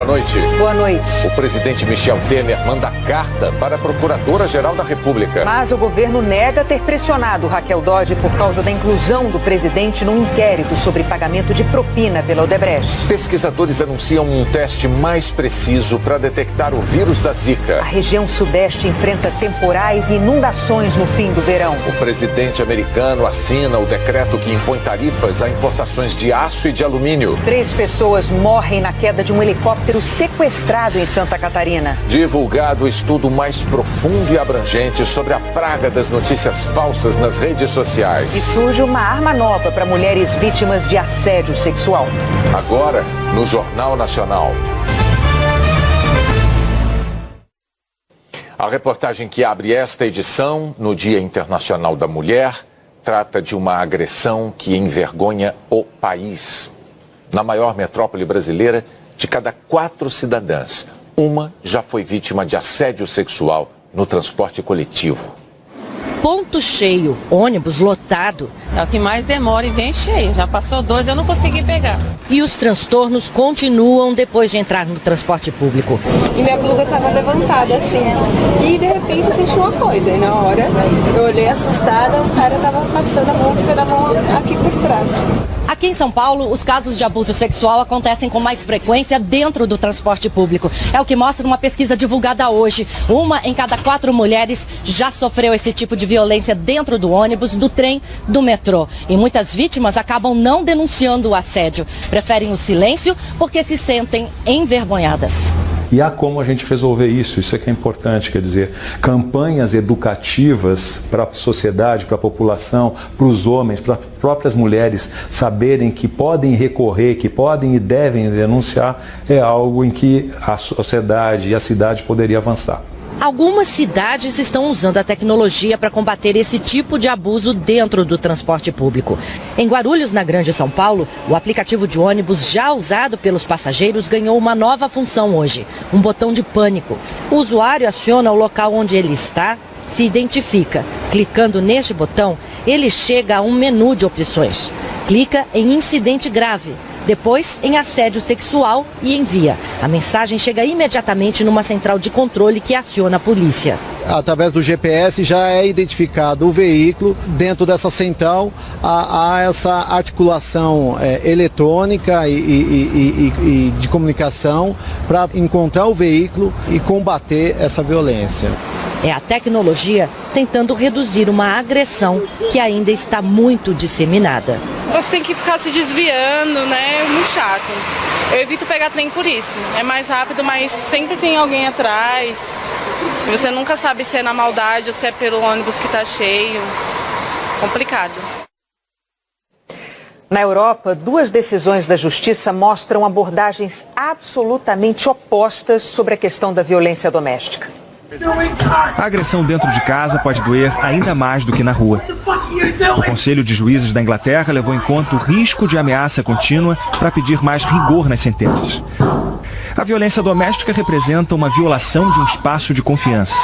Boa noite. Boa noite. O presidente Michel Temer manda carta para a Procuradora-Geral da República. Mas o governo nega ter pressionado Raquel Dodge por causa da inclusão do presidente num inquérito sobre pagamento de propina pela Odebrecht. Pesquisadores anunciam um teste mais preciso para detectar o vírus da Zika. A região sudeste enfrenta temporais e inundações no fim do verão. O presidente americano assina o decreto que impõe tarifas a importações de aço e de alumínio. 3 pessoas morrem na queda de um helicóptero sequestrado em Santa Catarina. Divulgado o estudo mais profundo e abrangente sobre a praga das notícias falsas nas redes sociais. E surge uma arma nova para mulheres vítimas de assédio sexual. Agora, no Jornal Nacional. A reportagem que abre esta edição, no Dia Internacional da Mulher, trata de uma agressão que envergonha o país. Na maior metrópole brasileira, de cada 4 cidadãs, uma já foi vítima de assédio sexual no transporte coletivo. Ponto cheio, ônibus lotado. É o que mais demora e vem cheio. Já passou 2, eu não consegui pegar. E os transtornos continuam depois de entrar no transporte público. E minha blusa estava levantada assim. E de repente eu senti uma coisa. E na hora eu olhei assustada, o cara estava passando a mão aqui por trás. Aqui em São Paulo, os casos de abuso sexual acontecem com mais frequência dentro do transporte público. É o que mostra uma pesquisa divulgada hoje. 1 em cada 4 mulheres já sofreu esse tipo de violência dentro do ônibus, do trem, do metrô. E muitas vítimas acabam não denunciando o assédio. Preferem o silêncio porque se sentem envergonhadas. E há como a gente resolver isso, isso é que é importante, quer dizer, campanhas educativas para a sociedade, para a população, para os homens, para as próprias mulheres saberem que podem recorrer, que podem e devem denunciar, é algo em que a sociedade e a cidade poderia avançar. Algumas cidades estão usando a tecnologia para combater esse tipo de abuso dentro do transporte público. Em Guarulhos, na Grande São Paulo, o aplicativo de ônibus já usado pelos passageiros ganhou uma nova função hoje, um botão de pânico. O usuário aciona o local onde ele está, se identifica. Clicando neste botão, ele chega a um menu de opções. Clica em incidente grave. Depois, em assédio sexual e envia. A mensagem chega imediatamente numa central de controle que aciona a polícia. Através do GPS já é identificado o veículo. Dentro dessa central há essa articulação eletrônica e de comunicação para encontrar o veículo e combater essa violência. É a tecnologia tentando reduzir uma agressão que ainda está muito disseminada. Você tem que ficar se desviando, né? É muito chato. Eu evito pegar trem por isso. É mais rápido, mas sempre tem alguém atrás. E você nunca sabe se é na maldade ou se é pelo ônibus que está cheio. Complicado. Na Europa, 2 decisões da Justiça mostram abordagens absolutamente opostas sobre a questão da violência doméstica. A agressão dentro de casa pode doer ainda mais do que na rua. O Conselho de Juízes da Inglaterra levou em conta o risco de ameaça contínua para pedir mais rigor nas sentenças. A violência doméstica representa uma violação de um espaço de confiança.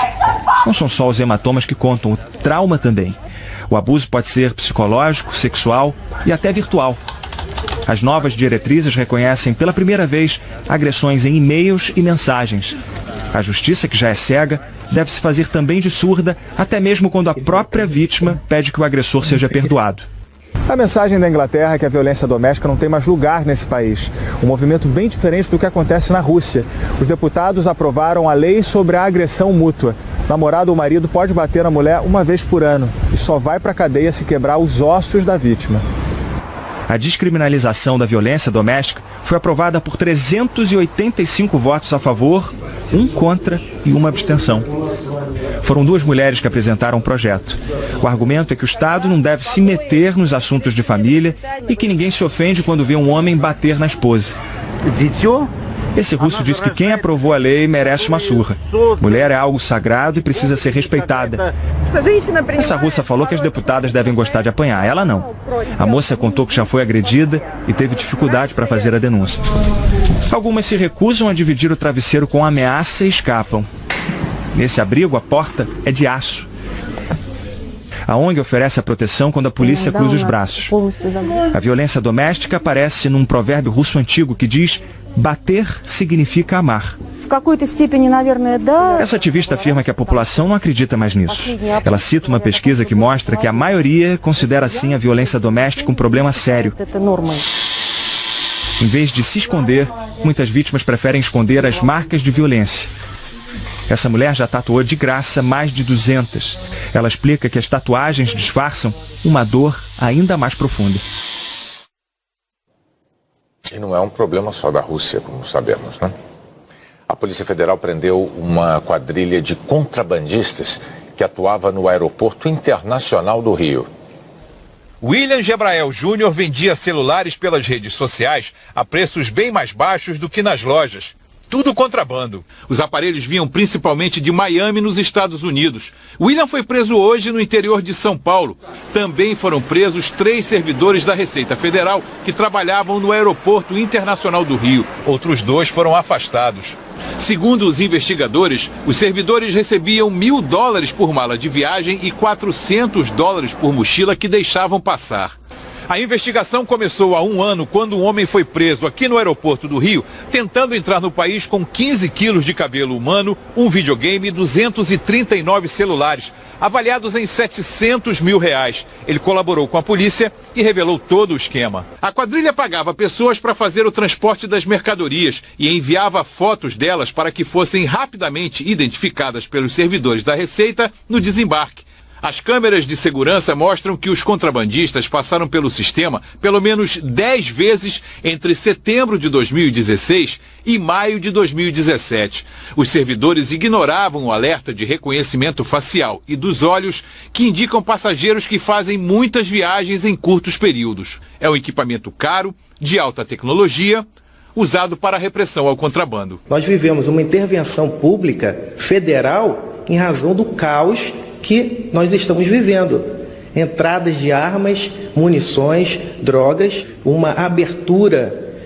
Não são só os hematomas que contam, o trauma também. O abuso pode ser psicológico, sexual e até virtual. As novas diretrizes reconhecem pela primeira vez agressões em e-mails e mensagens. A justiça, que já é cega, deve se fazer também de surda, até mesmo quando a própria vítima pede que o agressor seja perdoado. A mensagem da Inglaterra é que a violência doméstica não tem mais lugar nesse país. Um movimento bem diferente do que acontece na Rússia. Os deputados aprovaram a lei sobre a agressão mútua. O namorado ou marido pode bater na mulher uma vez por ano e só vai para a cadeia se quebrar os ossos da vítima. A descriminalização da violência doméstica foi aprovada por 385 votos a favor, 1 contra e 1 abstenção. Foram 2 mulheres que apresentaram o projeto. O argumento é que o Estado não deve se meter nos assuntos de família e que ninguém se ofende quando vê um homem bater na esposa. Esse russo diz que quem aprovou a lei merece uma surra. Mulher é algo sagrado e precisa ser respeitada. Essa russa falou que as deputadas devem gostar de apanhar, ela não. A moça contou que já foi agredida e teve dificuldade para fazer a denúncia. Algumas se recusam a dividir o travesseiro com ameaça e escapam. Nesse abrigo, a porta é de aço. A ONG oferece a proteção quando a polícia cruza os braços. A violência doméstica aparece num provérbio russo antigo que diz: bater significa amar. Essa ativista afirma que a população não acredita mais nisso. Ela cita uma pesquisa que mostra que a maioria considera assim a violência doméstica um problema sério. Em vez de se esconder, muitas vítimas preferem esconder as marcas de violência. Essa mulher já tatuou de graça mais de 200. Ela explica que as tatuagens disfarçam uma dor ainda mais profunda. E não é um problema só da Rússia, como sabemos, né? A Polícia Federal prendeu uma quadrilha de contrabandistas que atuava no Aeroporto Internacional do Rio. William Gebrael Júnior vendia celulares pelas redes sociais a preços bem mais baixos do que nas lojas. Tudo contrabando. Os aparelhos vinham principalmente de Miami, nos Estados Unidos. William foi preso hoje no interior de São Paulo. Também foram presos 3 servidores da Receita Federal que trabalhavam no Aeroporto Internacional do Rio. Outros 2 foram afastados. Segundo os investigadores, os servidores recebiam $1.000 por mala de viagem e $400 por mochila que deixavam passar. A investigação começou há 1 ano, quando um homem foi preso aqui no aeroporto do Rio, tentando entrar no país com 15 quilos de cabelo humano, um videogame e 239 celulares, avaliados em R$700 mil. Ele colaborou com a polícia e revelou todo o esquema. A quadrilha pagava pessoas para fazer o transporte das mercadorias e enviava fotos delas para que fossem rapidamente identificadas pelos servidores da Receita no desembarque. As câmeras de segurança mostram que os contrabandistas passaram pelo sistema pelo menos 10 vezes entre setembro de 2016 e maio de 2017. Os servidores ignoravam o alerta de reconhecimento facial e dos olhos que indicam passageiros que fazem muitas viagens em curtos períodos. É um equipamento caro, de alta tecnologia, usado para a repressão ao contrabando. Nós vivemos uma intervenção pública federal em razão do caos que nós estamos vivendo. Entradas de armas, munições, drogas, uma abertura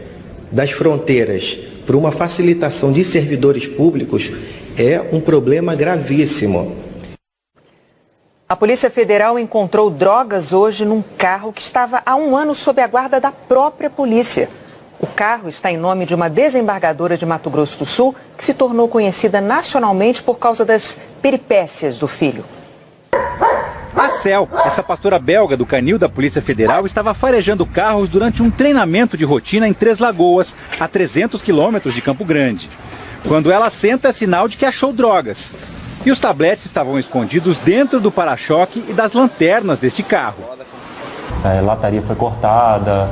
das fronteiras para uma facilitação de servidores públicos é um problema gravíssimo. A Polícia Federal encontrou drogas hoje num carro que estava há 1 ano sob a guarda da própria polícia. O carro está em nome de uma desembargadora de Mato Grosso do Sul que se tornou conhecida nacionalmente por causa das peripécias do filho. A Cel, essa pastora belga do canil da Polícia Federal, estava farejando carros durante um treinamento de rotina em Três Lagoas, a 300 quilômetros de Campo Grande. Quando ela senta, é sinal de que achou drogas. E os tabletes estavam escondidos dentro do para-choque e das lanternas deste carro. A lataria foi cortada,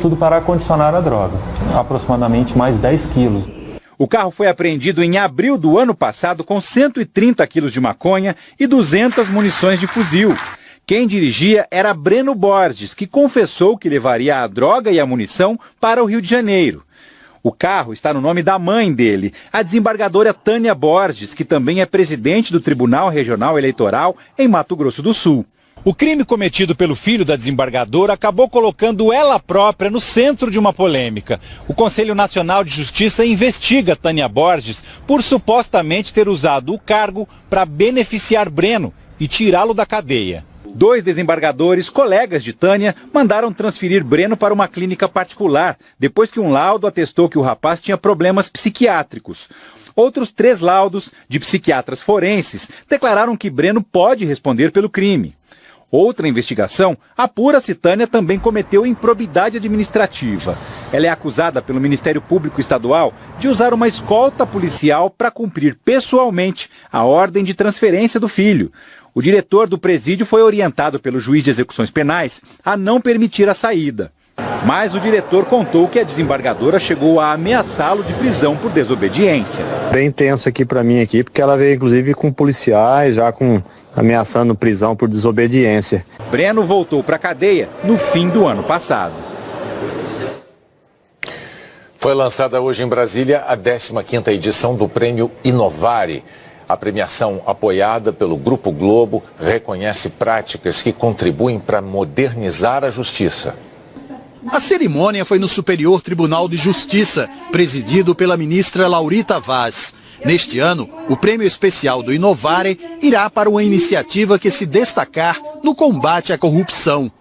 tudo para acondicionar a droga, aproximadamente mais 10 quilos. O carro foi apreendido em abril do ano passado com 130 quilos de maconha e 200 munições de fuzil. Quem dirigia era Breno Borges, que confessou que levaria a droga e a munição para o Rio de Janeiro. O carro está no nome da mãe dele, a desembargadora Tânia Borges, que também é presidente do Tribunal Regional Eleitoral em Mato Grosso do Sul. O crime cometido pelo filho da desembargadora acabou colocando ela própria no centro de uma polêmica. O Conselho Nacional de Justiça investiga Tânia Borges por supostamente ter usado o cargo para beneficiar Breno e tirá-lo da cadeia. 2 desembargadores, colegas de Tânia, mandaram transferir Breno para uma clínica particular, depois que um laudo atestou que o rapaz tinha problemas psiquiátricos. Outros 3 laudos de psiquiatras forenses declararam que Breno pode responder pelo crime. Outra investigação apura se Tânia também cometeu improbidade administrativa. Ela é acusada pelo Ministério Público Estadual de usar uma escolta policial para cumprir pessoalmente a ordem de transferência do filho. O diretor do presídio foi orientado pelo juiz de execuções penais a não permitir a saída. Mas o diretor contou que a desembargadora chegou a ameaçá-lo de prisão por desobediência. Bem tenso aqui para mim aqui, porque ela veio inclusive com policiais, já ameaçando prisão por desobediência. Breno voltou para a cadeia no fim do ano passado. Foi lançada hoje em Brasília a 15ª edição do Prêmio Inovare. A premiação, apoiada pelo Grupo Globo, reconhece práticas que contribuem para modernizar a justiça. A cerimônia foi no Superior Tribunal de Justiça, presidido pela ministra Laurita Vaz. Neste ano, o prêmio especial do Inovare irá para uma iniciativa que se destacar no combate à corrupção.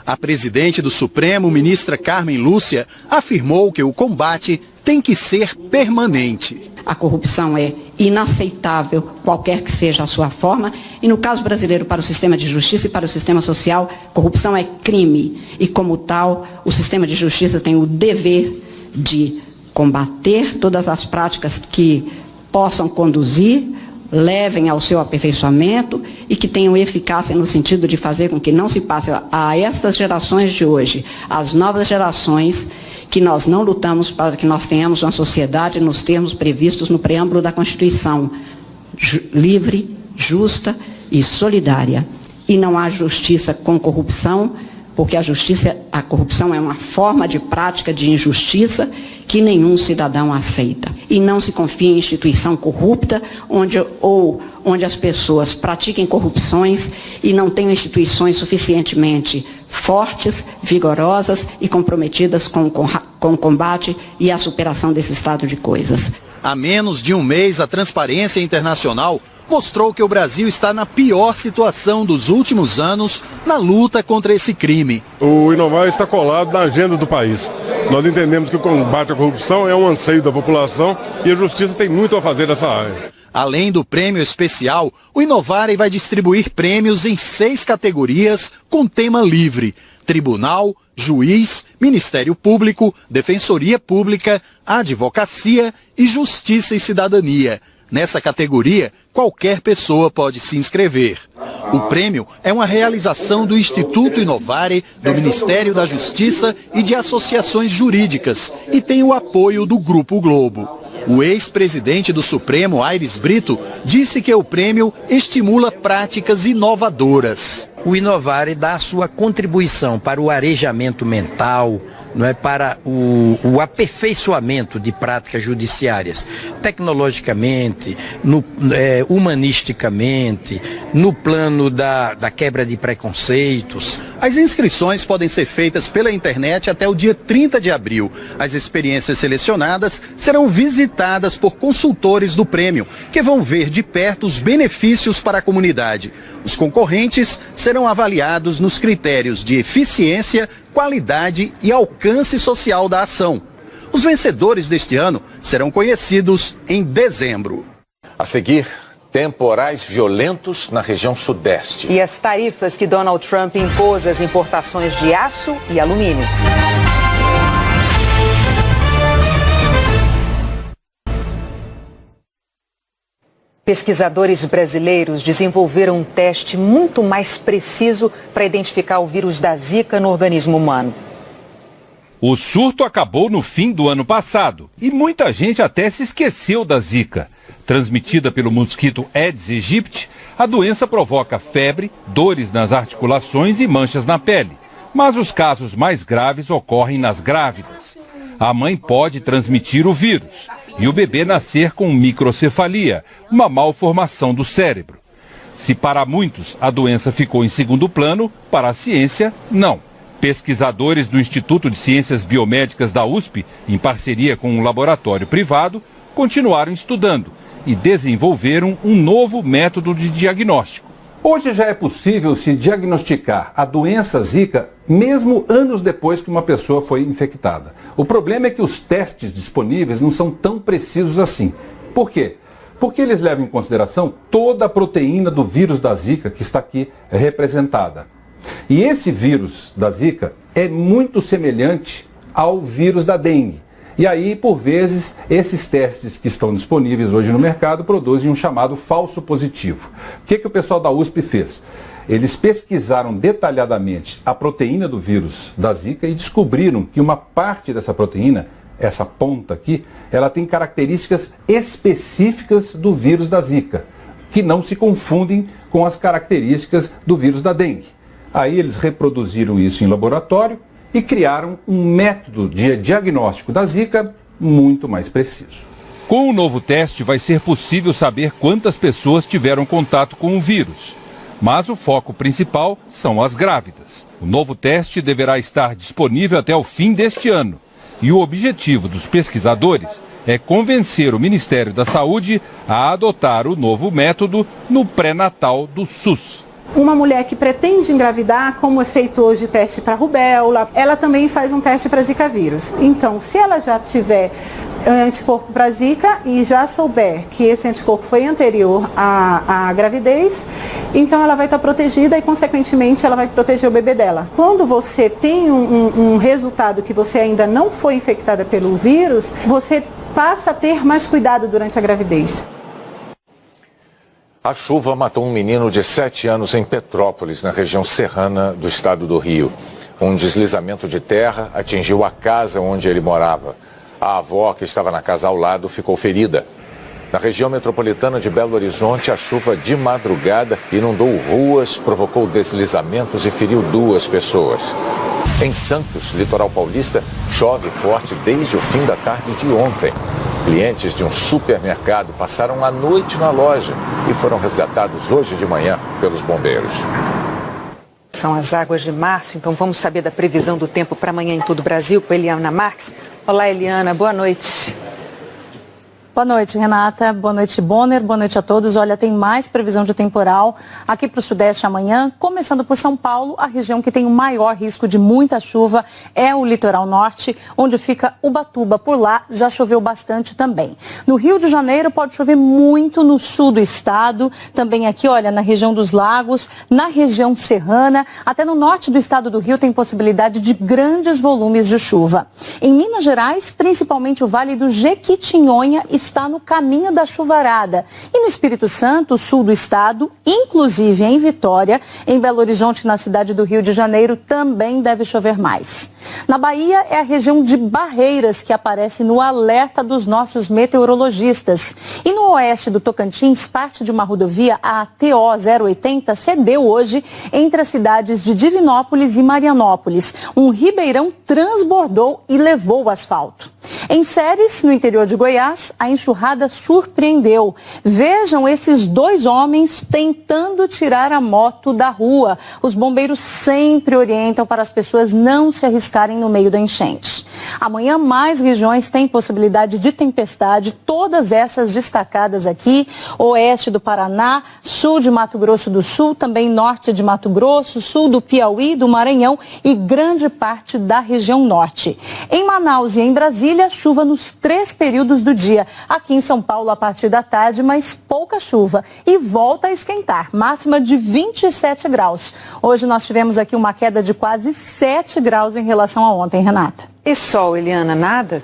A presidente do Supremo, ministra Carmen Lúcia, afirmou que o combate tem que ser permanente. A corrupção é inaceitável, qualquer que seja a sua forma, e no caso brasileiro, para o sistema de justiça e para o sistema social, corrupção é crime, e como tal, o sistema de justiça tem o dever de combater todas as práticas que possam conduzir, levem ao seu aperfeiçoamento e que tenham eficácia no sentido de fazer com que não se passe a estas gerações de hoje, as novas gerações, que nós não lutamos para que nós tenhamos uma sociedade nos termos previstos no preâmbulo da Constituição, livre, justa e solidária. E não há justiça com corrupção, porque a corrupção é uma forma de prática de injustiça que nenhum cidadão aceita. E não se confia em instituição corrupta, onde as pessoas pratiquem corrupções e não tenham instituições suficientemente fortes, vigorosas e comprometidas com o combate e a superação desse estado de coisas. Há menos de um mês, a Transparência Internacional mostrou que o Brasil está na pior situação dos últimos anos na luta contra esse crime. O Inovare está colado na agenda do país. Nós entendemos que o combate à corrupção é um anseio da população e a justiça tem muito a fazer nessa área. Além do prêmio especial, o Inovare vai distribuir prêmios em 6 categorias com tema livre: Tribunal, Juiz, Ministério Público, Defensoria Pública, Advocacia e Justiça e Cidadania. Nessa categoria, qualquer pessoa pode se inscrever. O prêmio é uma realização do Instituto Inovare, do Ministério da Justiça e de associações jurídicas e tem o apoio do Grupo Globo. O ex-presidente do Supremo, Aires Brito, disse que o prêmio estimula práticas inovadoras. O Inovare dá a sua contribuição para o arejamento mental, não é, para o aperfeiçoamento de práticas judiciárias, tecnologicamente, humanisticamente, no plano da quebra de preconceitos. As inscrições podem ser feitas pela internet até o dia 30 de abril. As experiências selecionadas serão visitadas por consultores do prêmio, que vão ver de perto os benefícios para a comunidade. Os concorrentes serão avaliados nos critérios de eficiência, qualidade e alcance social da ação. Os vencedores deste ano serão conhecidos em dezembro. A seguir, temporais violentos na região sudeste. E as tarifas que Donald Trump impôs às importações de aço e alumínio. Pesquisadores brasileiros desenvolveram um teste muito mais preciso para identificar o vírus da Zika no organismo humano. O surto acabou no fim do ano passado e muita gente até se esqueceu da Zika. Transmitida pelo mosquito Aedes aegypti, a doença provoca febre, dores nas articulações e manchas na pele. Mas os casos mais graves ocorrem nas grávidas. A mãe pode transmitir o vírus e o bebê nascer com microcefalia, uma malformação do cérebro. Se para muitos a doença ficou em segundo plano, para a ciência, não. Pesquisadores do Instituto de Ciências Biomédicas da USP, em parceria com um laboratório privado, continuaram estudando e desenvolveram um novo método de diagnóstico. Hoje já é possível se diagnosticar a doença Zika mesmo anos depois que uma pessoa foi infectada. O problema é que os testes disponíveis não são tão precisos assim. Por quê? Porque eles levam em consideração toda a proteína do vírus da Zika que está aqui representada. E esse vírus da Zika é muito semelhante ao vírus da dengue. E aí, por vezes, esses testes que estão disponíveis hoje no mercado produzem um chamado falso positivo. O que o pessoal da USP fez? Eles pesquisaram detalhadamente a proteína do vírus da Zika e descobriram que uma parte dessa proteína, essa ponta aqui, ela tem características específicas do vírus da Zika, que não se confundem com as características do vírus da dengue. Aí eles reproduziram isso em laboratório e criaram um método de diagnóstico da Zika muito mais preciso. Com o novo teste vai ser possível saber quantas pessoas tiveram contato com o vírus. Mas o foco principal são as grávidas. O novo teste deverá estar disponível até o fim deste ano. E o objetivo dos pesquisadores é convencer o Ministério da Saúde a adotar o novo método no pré-natal do SUS. Uma mulher que pretende engravidar, como é feito hoje teste para rubéola, ela também faz um teste para Zika vírus. Então, se ela já tiver anticorpo para Zika e já souber que esse anticorpo foi anterior à gravidez, então ela vai estar protegida e, consequentemente, ela vai proteger o bebê dela. Quando você tem um resultado que você ainda não foi infectada pelo vírus, você passa a ter mais cuidado durante a gravidez. A chuva matou um menino de 7 anos em Petrópolis, na região serrana do estado do Rio. Um deslizamento de terra atingiu a casa onde ele morava. A avó, que estava na casa ao lado, ficou ferida. Na região metropolitana de Belo Horizonte, a chuva de madrugada inundou ruas, provocou deslizamentos e feriu 2 pessoas. Em Santos, litoral paulista, chove forte desde o fim da tarde de ontem. Clientes de um supermercado passaram a noite na loja e foram resgatados hoje de manhã pelos bombeiros. São as águas de março, então vamos saber da previsão do tempo para amanhã em todo o Brasil com Eliana Marques. Olá, Eliana, boa noite. Boa noite, Renata. Boa noite, Bonner. Boa noite a todos. Olha, tem mais previsão de temporal aqui para o Sudeste amanhã, começando por São Paulo. A região que tem o maior risco de muita chuva é o litoral norte, onde fica Ubatuba. Por lá já choveu bastante também. No Rio de Janeiro pode chover muito no sul do estado, também aqui, olha, na região dos lagos, na região serrana, até no norte do estado do Rio tem possibilidade de grandes volumes de chuva. Em Minas Gerais, principalmente o Vale do Jequitinhonha está no caminho da chuvarada. E no Espírito Santo, sul do estado, inclusive em Vitória, em Belo Horizonte, na cidade do Rio de Janeiro, também deve chover mais. Na Bahia, é a região de Barreiras que aparece no alerta dos nossos meteorologistas. E no oeste do Tocantins, parte de uma rodovia, a TO 080, cedeu hoje entre as cidades de Divinópolis e Marianópolis. Um ribeirão transbordou e levou o asfalto. Em Ceres, no interior de Goiás, a enxurrada surpreendeu. Vejam esses 2 homens tentando tirar a moto da rua. Os bombeiros sempre orientam para as pessoas não se arriscarem no meio da enchente. Amanhã, mais regiões têm possibilidade de tempestade, todas essas destacadas aqui: oeste do Paraná, sul de Mato Grosso do Sul, também norte de Mato Grosso, sul do Piauí, do Maranhão e grande parte da região norte. Em Manaus e em Brasília, chuva nos 3 períodos do dia. Aqui em São Paulo, a partir da tarde, mas pouca chuva. E volta a esquentar, máxima de 27 graus. Hoje nós tivemos aqui uma queda de quase 7 graus em relação a ontem, Renata. E sol, Eliana, nada?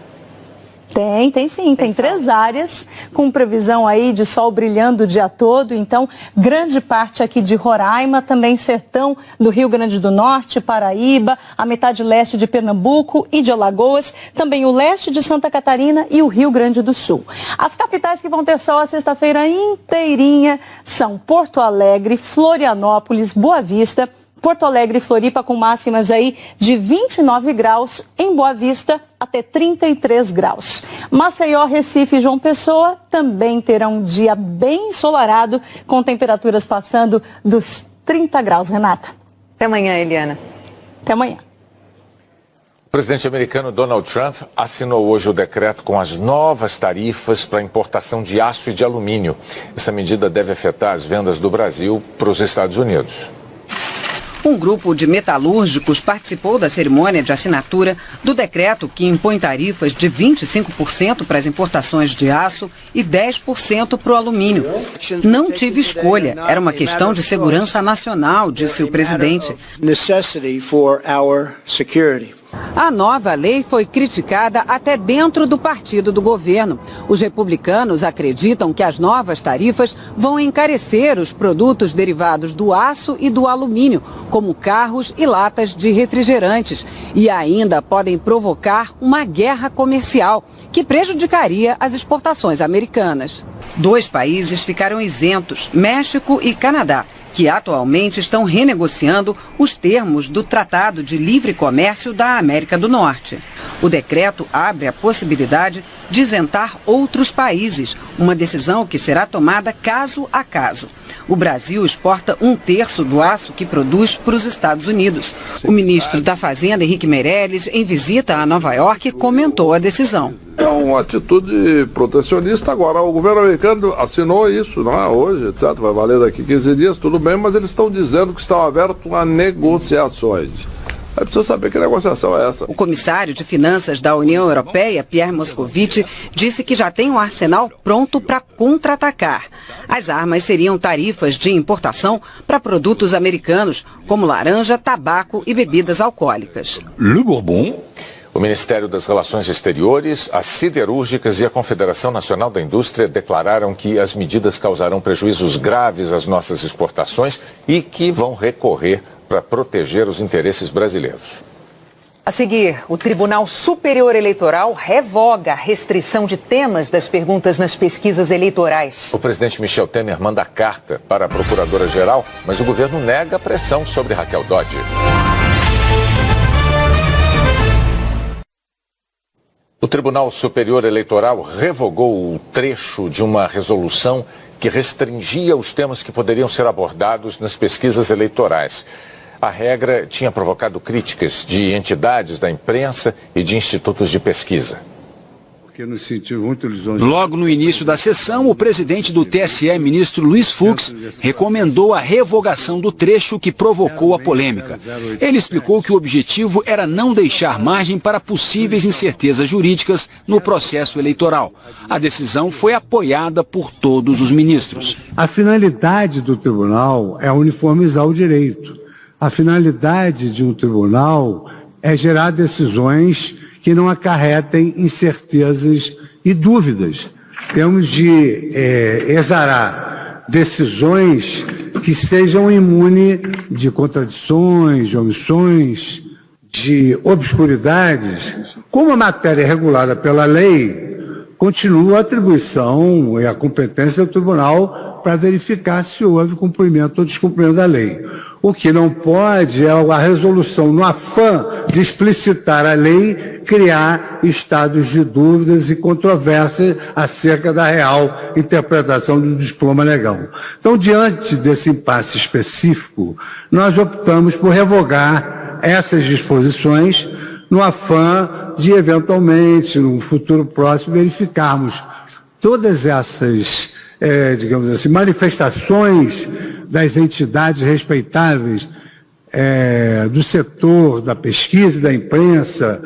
Tem sim. Tem 3 áreas com previsão aí de sol brilhando o dia todo. Então, grande parte aqui de Roraima, também sertão do Rio Grande do Norte, Paraíba, a metade leste de Pernambuco e de Alagoas, também o leste de Santa Catarina e o Rio Grande do Sul. As capitais que vão ter sol a sexta-feira inteirinha são Porto Alegre, Florianópolis, Boa Vista, Porto Alegre e Floripa com máximas aí de 29 graus, em Boa Vista até 33 graus. Maceió, Recife e João Pessoa também terão um dia bem ensolarado, com temperaturas passando dos 30 graus, Renata. Até amanhã, Eliana. Até amanhã. O presidente americano Donald Trump assinou hoje o decreto com as novas tarifas para a importação de aço e de alumínio. Essa medida deve afetar as vendas do Brasil para os Estados Unidos. Um grupo de metalúrgicos participou da cerimônia de assinatura do decreto que impõe tarifas de 25% para as importações de aço e 10% para o alumínio. Não tive escolha, era uma questão de segurança nacional, disse o presidente. A nova lei foi criticada até dentro do partido do governo. Os republicanos acreditam que as novas tarifas vão encarecer os produtos derivados do aço e do alumínio, como carros e latas de refrigerantes, e ainda podem provocar uma guerra comercial, que prejudicaria as exportações americanas. 2 países ficaram isentos, México e Canadá, que atualmente estão renegociando os termos do Tratado de Livre Comércio da América do Norte. O decreto abre a possibilidade de isentar outros países, uma decisão que será tomada caso a caso. O Brasil exporta 1/3 do aço que produz para os Estados Unidos. O ministro da Fazenda, Henrique Meirelles, em visita a Nova York, comentou a decisão. É uma atitude protecionista. Agora, o governo americano assinou isso, não é? Hoje, etc. Vai valer daqui 15 dias, tudo bem, mas eles estão dizendo que estão abertos a negociações. Aí precisa saber que negociação é essa. O comissário de Finanças da União Europeia, Pierre Moscovici, disse que já tem um arsenal pronto para contra-atacar. As armas seriam tarifas de importação para produtos americanos, como laranja, tabaco e bebidas alcoólicas. Le Bourbon. O Ministério das Relações Exteriores, as siderúrgicas e a Confederação Nacional da Indústria declararam que as medidas causarão prejuízos graves às nossas exportações e que vão recorrer para proteger os interesses brasileiros. A seguir, o Tribunal Superior Eleitoral revoga a restrição de temas das perguntas nas pesquisas eleitorais. O presidente Michel Temer manda carta para a Procuradora-Geral, mas o governo nega a pressão sobre Raquel Dodge. O Tribunal Superior Eleitoral revogou o trecho de uma resolução que restringia os temas que poderiam ser abordados nas pesquisas eleitorais. A regra tinha provocado críticas de entidades da imprensa e de institutos de pesquisa. Logo no início da sessão, o presidente do TSE, ministro Luiz Fux, recomendou a revogação do trecho que provocou a polêmica. Ele explicou que o objetivo era não deixar margem para possíveis incertezas jurídicas no processo eleitoral. A decisão foi apoiada por todos os ministros. A finalidade do tribunal é uniformizar o direito. A finalidade de um tribunal é gerar decisões que não acarretem incertezas e dúvidas. Temos de exarar decisões que sejam imunes de contradições, de omissões, de obscuridades. Como a matéria é regulada pela lei, continua a atribuição e a competência do tribunal para verificar se houve cumprimento ou descumprimento da lei. O que não pode é a resolução, no afã de explicitar a lei, criar estados de dúvidas e controvérsias acerca da real interpretação do diploma legal. Então, diante desse impasse específico, nós optamos por revogar essas disposições no afã de, eventualmente, no futuro próximo, verificarmos todas essas, digamos assim, manifestações das entidades respeitáveis do setor da pesquisa e da imprensa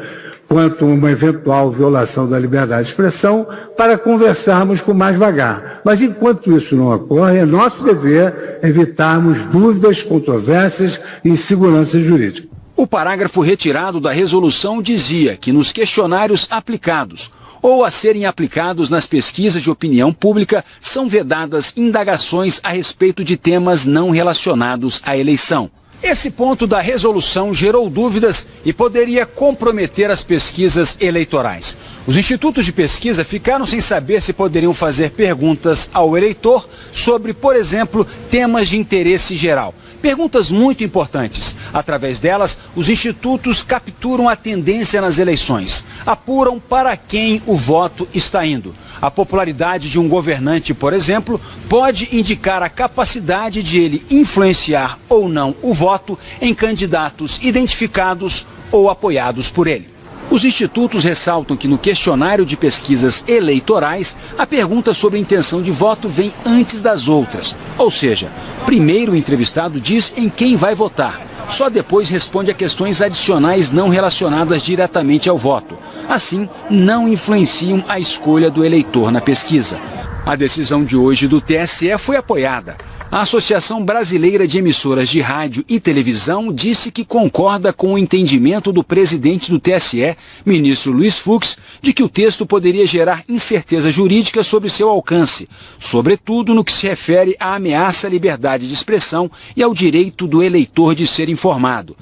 quanto a uma eventual violação da liberdade de expressão, para conversarmos com mais vagar. Mas, enquanto isso não ocorre, é nosso dever evitarmos dúvidas, controvérsias e insegurança jurídica. O parágrafo retirado da resolução dizia que nos questionários aplicados ou a serem aplicados nas pesquisas de opinião pública são vedadas indagações a respeito de temas não relacionados à eleição. Esse ponto da resolução gerou dúvidas e poderia comprometer as pesquisas eleitorais. Os institutos de pesquisa ficaram sem saber se poderiam fazer perguntas ao eleitor sobre, por exemplo, temas de interesse geral. Perguntas muito importantes. Através delas, os institutos capturam a tendência nas eleições, apuram para quem o voto está indo. A popularidade de um governante, por exemplo, pode indicar a capacidade de ele influenciar ou não o voto em candidatos identificados ou apoiados por ele. Os institutos ressaltam que no questionário de pesquisas eleitorais, a pergunta sobre a intenção de voto vem antes das outras. Ou seja, primeiro o entrevistado diz em quem vai votar. Só depois responde a questões adicionais não relacionadas diretamente ao voto. Assim, não influenciam a escolha do eleitor na pesquisa. A decisão de hoje do TSE foi apoiada. A Associação Brasileira de Emissoras de Rádio e Televisão disse que concorda com o entendimento do presidente do TSE, ministro Luiz Fux, de que o texto poderia gerar incerteza jurídica sobre seu alcance, sobretudo no que se refere à ameaça à liberdade de expressão e ao direito do eleitor de ser informado.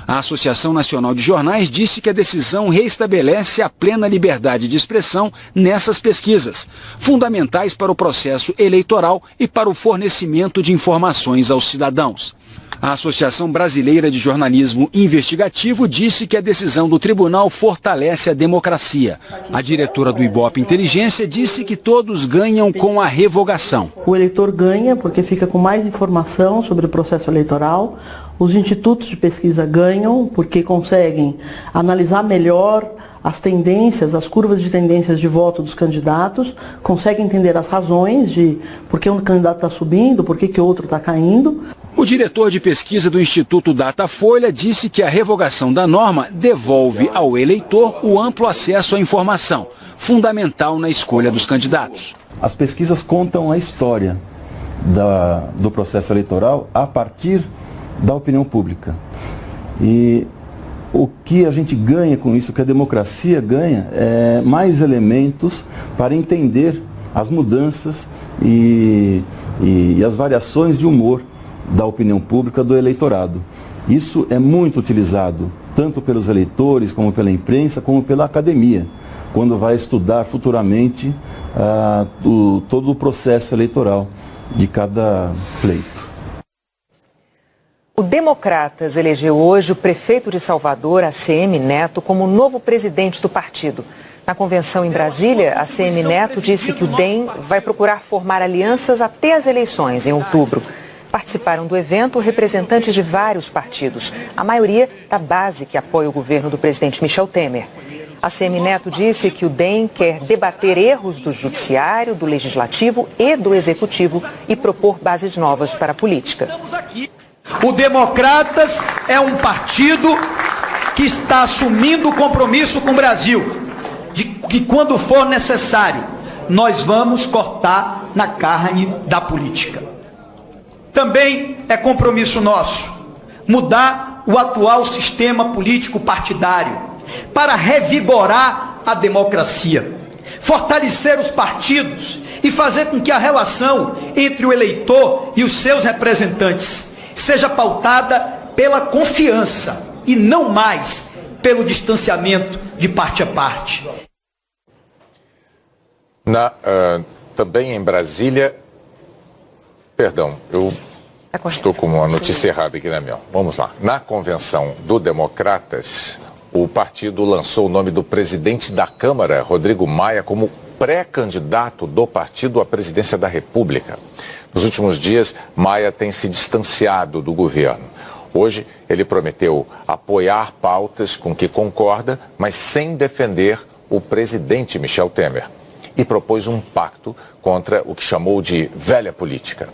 A Associação Nacional de Jornais disse que a decisão reestabelece a plena liberdade de expressão nessas pesquisas, fundamentais para o processo eleitoral e para o fornecimento de informações aos cidadãos. A Associação Brasileira de Jornalismo Investigativo disse que a decisão do tribunal fortalece a democracia. A diretora do Ibope Inteligência disse que todos ganham com a revogação. O eleitor ganha porque fica com mais informação sobre o processo eleitoral. Os institutos de pesquisa ganham porque conseguem analisar melhor as tendências, as curvas de tendências de voto dos candidatos, conseguem entender as razões de por que um candidato está subindo, por que outro está caindo. O diretor de pesquisa do Instituto Datafolha disse que a revogação da norma devolve ao eleitor o amplo acesso à informação, fundamental na escolha dos candidatos. As pesquisas contam a história do processo eleitoral a partir da opinião pública. E o que a gente ganha com isso, o que a democracia ganha, é mais elementos para entender as mudanças e as variações de humor da opinião pública do eleitorado. Isso é muito utilizado, tanto pelos eleitores, como pela imprensa, como pela academia, quando vai estudar futuramente todo o processo eleitoral de cada pleito. O Democratas elegeu hoje o prefeito de Salvador, ACM Neto, como novo presidente do partido. Na convenção em Brasília, ACM Neto disse que o DEM vai procurar formar alianças até as eleições, em outubro. Participaram do evento representantes de vários partidos, a maioria da base que apoia o governo do presidente Michel Temer. ACM Neto disse que o DEM quer debater erros do judiciário, do legislativo e do executivo e propor bases novas para a política. O Democratas é um partido que está assumindo o compromisso com o Brasil, de que quando for necessário, nós vamos cortar na carne da política. Também é compromisso nosso mudar o atual sistema político partidário para revigorar a democracia, fortalecer os partidos e fazer com que a relação entre o eleitor e os seus representantes seja pautada pela confiança e não mais pelo distanciamento de parte a parte. Também em Brasília, perdão, eu estou com uma notícia errada aqui na minha. Vamos lá. Na convenção do Democratas, o partido lançou o nome do presidente da Câmara, Rodrigo Maia, como pré-candidato do partido à presidência da República. Nos últimos dias, Maia tem se distanciado do governo. Hoje, ele prometeu apoiar pautas com que concorda, mas sem defender o presidente Michel Temer. E propôs um pacto contra o que chamou de velha política.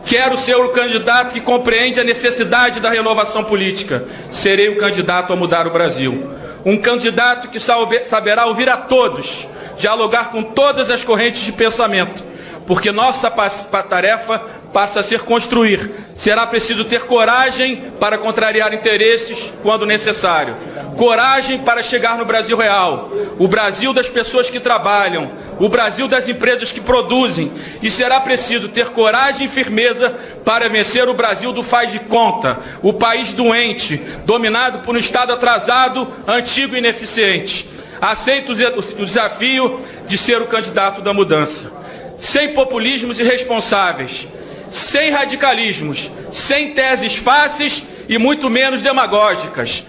Quero ser o candidato que compreende a necessidade da renovação política. Serei o candidato a mudar o Brasil. Um candidato que saberá ouvir a todos, dialogar com todas as correntes de pensamento, porque nossa tarefa passa a ser construir. Será preciso ter coragem para contrariar interesses quando necessário. Coragem para chegar no Brasil real, o Brasil das pessoas que trabalham, o Brasil das empresas que produzem. E será preciso ter coragem e firmeza para vencer o Brasil do faz de conta, o país doente, dominado por um Estado atrasado, antigo e ineficiente. Aceito o desafio de ser o candidato da mudança. Sem populismos irresponsáveis, sem radicalismos, sem teses fáceis e muito menos demagógicas.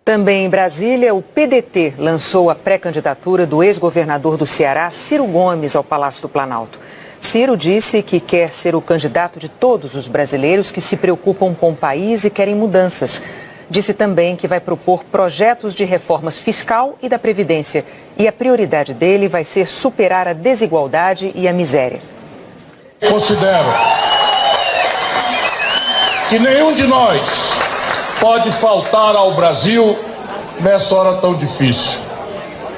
Também em Brasília, o PDT lançou a pré-candidatura do ex-governador do Ceará, Ciro Gomes, ao Palácio do Planalto. Ciro disse que quer ser o candidato de todos os brasileiros que se preocupam com o país e querem mudanças. Disse também que vai propor projetos de reformas fiscal e da Previdência. E a prioridade dele vai ser superar a desigualdade e a miséria. Considero que nenhum de nós pode faltar ao Brasil nessa hora tão difícil.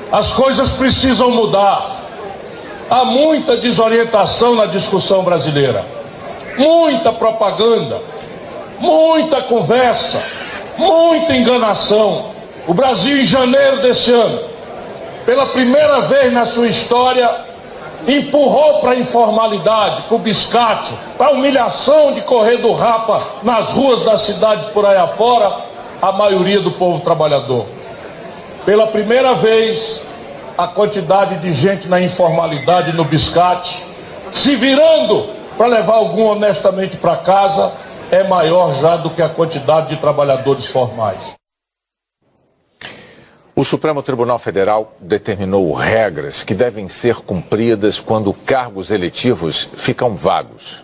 As coisas precisam mudar. Há muita desorientação na discussão brasileira. Muita propaganda, muita conversa, muita enganação. O Brasil, em janeiro desse ano, pela primeira vez na sua história, empurrou para a informalidade, para o biscate, para a humilhação de correr do rapa nas ruas das cidades por aí afora, a maioria do povo trabalhador. Pela primeira vez, a quantidade de gente na informalidade, no biscate, se virando para levar algum honestamente para casa, é maior já do que a quantidade de trabalhadores formais. O Supremo Tribunal Federal determinou regras que devem ser cumpridas quando cargos eletivos ficam vagos.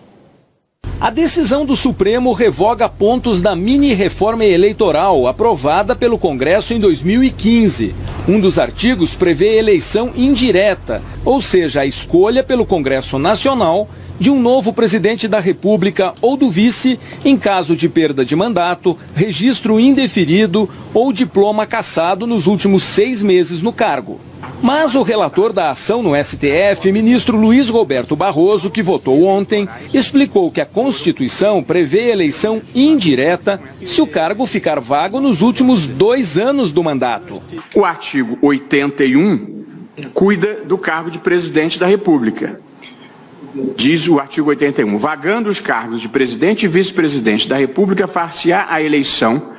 A decisão do Supremo revoga pontos da mini-reforma eleitoral aprovada pelo Congresso em 2015. Um dos artigos prevê eleição indireta, ou seja, a escolha pelo Congresso Nacional de um novo presidente da República ou do vice em caso de perda de mandato, registro indeferido ou diploma cassado nos últimos 6 meses no cargo. Mas o relator da ação no STF, ministro Luiz Roberto Barroso, que votou ontem, explicou que a Constituição prevê eleição indireta se o cargo ficar vago nos últimos 2 anos do mandato. O artigo 81 cuida do cargo de presidente da República. Diz o artigo 81, vagando os cargos de presidente e vice-presidente da República, far-se-á a eleição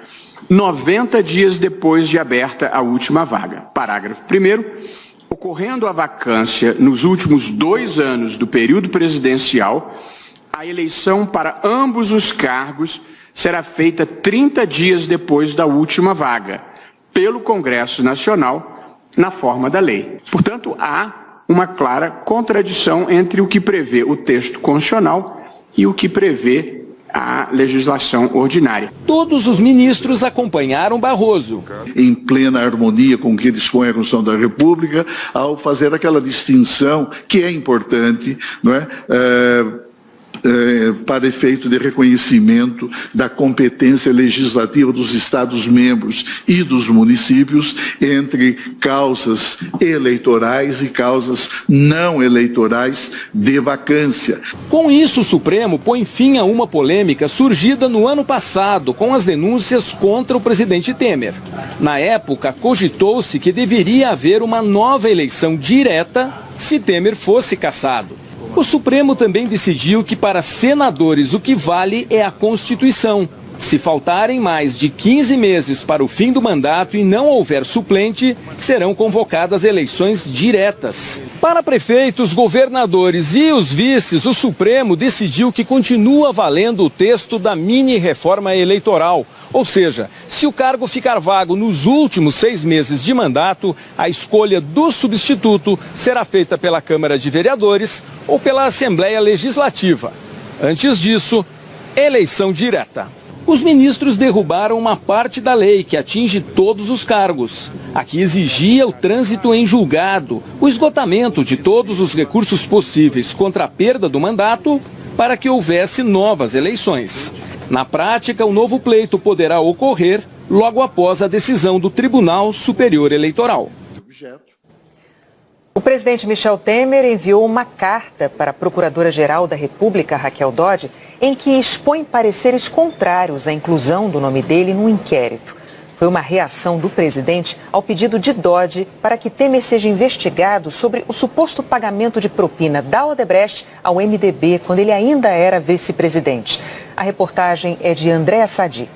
90 dias depois de aberta a última vaga. Parágrafo 1º. Ocorrendo a vacância nos últimos 2 anos do período presidencial, a eleição para ambos os cargos será feita 30 dias depois da última vaga, pelo Congresso Nacional, na forma da lei. Portanto, há uma clara contradição entre o que prevê o texto constitucional e o que prevê a legislação ordinária. Todos os ministros acompanharam Barroso. Em plena harmonia com o que dispõe a Constituição da República, ao fazer aquela distinção que é importante, não é? Para efeito de reconhecimento da competência legislativa dos Estados-membros e dos municípios entre causas eleitorais e causas não eleitorais de vacância. Com isso, o Supremo põe fim a uma polêmica surgida no ano passado com as denúncias contra o presidente Temer. Na época, cogitou-se que deveria haver uma nova eleição direta se Temer fosse cassado. O Supremo também decidiu que para senadores o que vale é a Constituição. Se faltarem mais de 15 meses para o fim do mandato e não houver suplente, serão convocadas eleições diretas. Para prefeitos, governadores e os vices, o Supremo decidiu que continua valendo o texto da mini-reforma eleitoral. Ou seja, se o cargo ficar vago nos últimos 6 meses de mandato, a escolha do substituto será feita pela Câmara de Vereadores ou pela Assembleia Legislativa. Antes disso, eleição direta. Os ministros derrubaram uma parte da lei que atinge todos os cargos. A que exigia o trânsito em julgado, o esgotamento de todos os recursos possíveis contra a perda do mandato para que houvesse novas eleições. Na prática, o novo pleito poderá ocorrer logo após a decisão do Tribunal Superior Eleitoral. O presidente Michel Temer enviou uma carta para a Procuradora-Geral da República, Raquel Dodge, em que expõe pareceres contrários à inclusão do nome dele no inquérito. Foi uma reação do presidente ao pedido de Dodge para que Temer seja investigado sobre o suposto pagamento de propina da Odebrecht ao MDB, quando ele ainda era vice-presidente. A reportagem é de Andréa Sadi.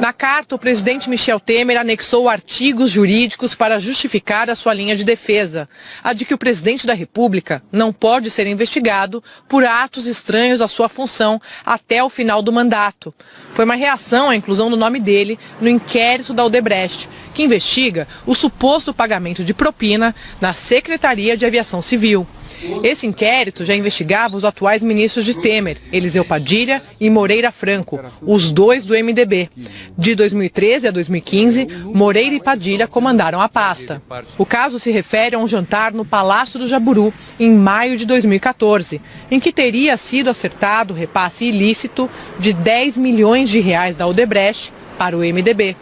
Na carta, o presidente Michel Temer anexou artigos jurídicos para justificar a sua linha de defesa, a de que o presidente da República não pode ser investigado por atos estranhos à sua função até o final do mandato. Foi uma reação à inclusão do nome dele no inquérito da Odebrecht, que investiga o suposto pagamento de propina na Secretaria de Aviação Civil. Esse inquérito já investigava os atuais ministros de Temer, Eliseu Padilha e Moreira Franco, os dois do MDB. De 2013 a 2015, Moreira e Padilha comandaram a pasta. O caso se refere a um jantar no Palácio do Jaburu, em maio de 2014, em que teria sido acertado o repasse ilícito de 10 milhões de reais da Odebrecht para o MDB.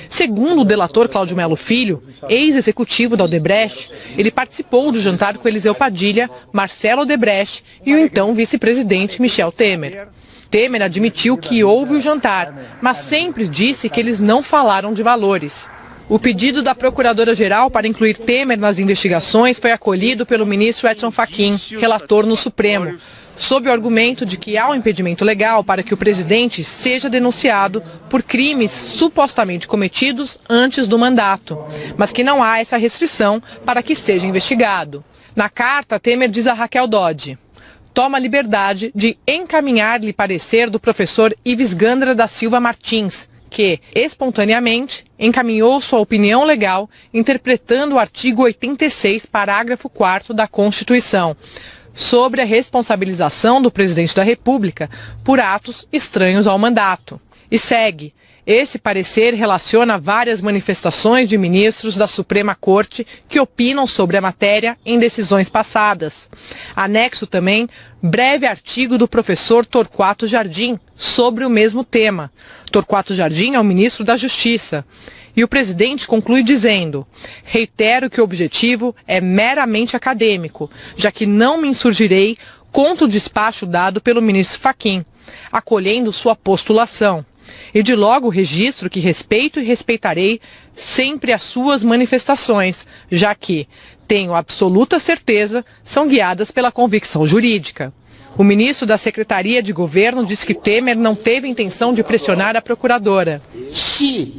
Segundo o delator Cláudio Melo Filho, ex-executivo da Odebrecht, ele participou do jantar com Eliseu Padilha, Marcelo Odebrecht e o então vice-presidente Michel Temer. Temer admitiu que houve o jantar, mas sempre disse que eles não falaram de valores. O pedido da Procuradora-Geral para incluir Temer nas investigações foi acolhido pelo ministro Edson Fachin, relator no Supremo, sob o argumento de que há um impedimento legal para que o presidente seja denunciado por crimes supostamente cometidos antes do mandato, mas que não há essa restrição para que seja investigado. Na carta, Temer diz a Raquel Dodge: toma a liberdade de encaminhar-lhe parecer do professor Ives Gandra da Silva Martins, que, espontaneamente, encaminhou sua opinião legal interpretando o artigo 86, parágrafo 4º da Constituição. sobre a responsabilização do presidente da República por atos estranhos ao mandato. E segue. Esse parecer relaciona várias manifestações de ministros da Suprema Corte que opinam sobre a matéria em decisões passadas. Anexo também breve artigo do professor Torquato Jardim sobre o mesmo tema. Torquato Jardim é o ministro da Justiça. E o presidente conclui dizendo: reitero que o objetivo é meramente acadêmico, já que não me insurgirei contra o despacho dado pelo ministro Fachin, acolhendo sua postulação. E de logo registro que respeito e respeitarei sempre as suas manifestações, já que, tenho absoluta certeza, são guiadas pela convicção jurídica. O ministro da Secretaria de Governo disse que Temer não teve intenção de pressionar a procuradora. Se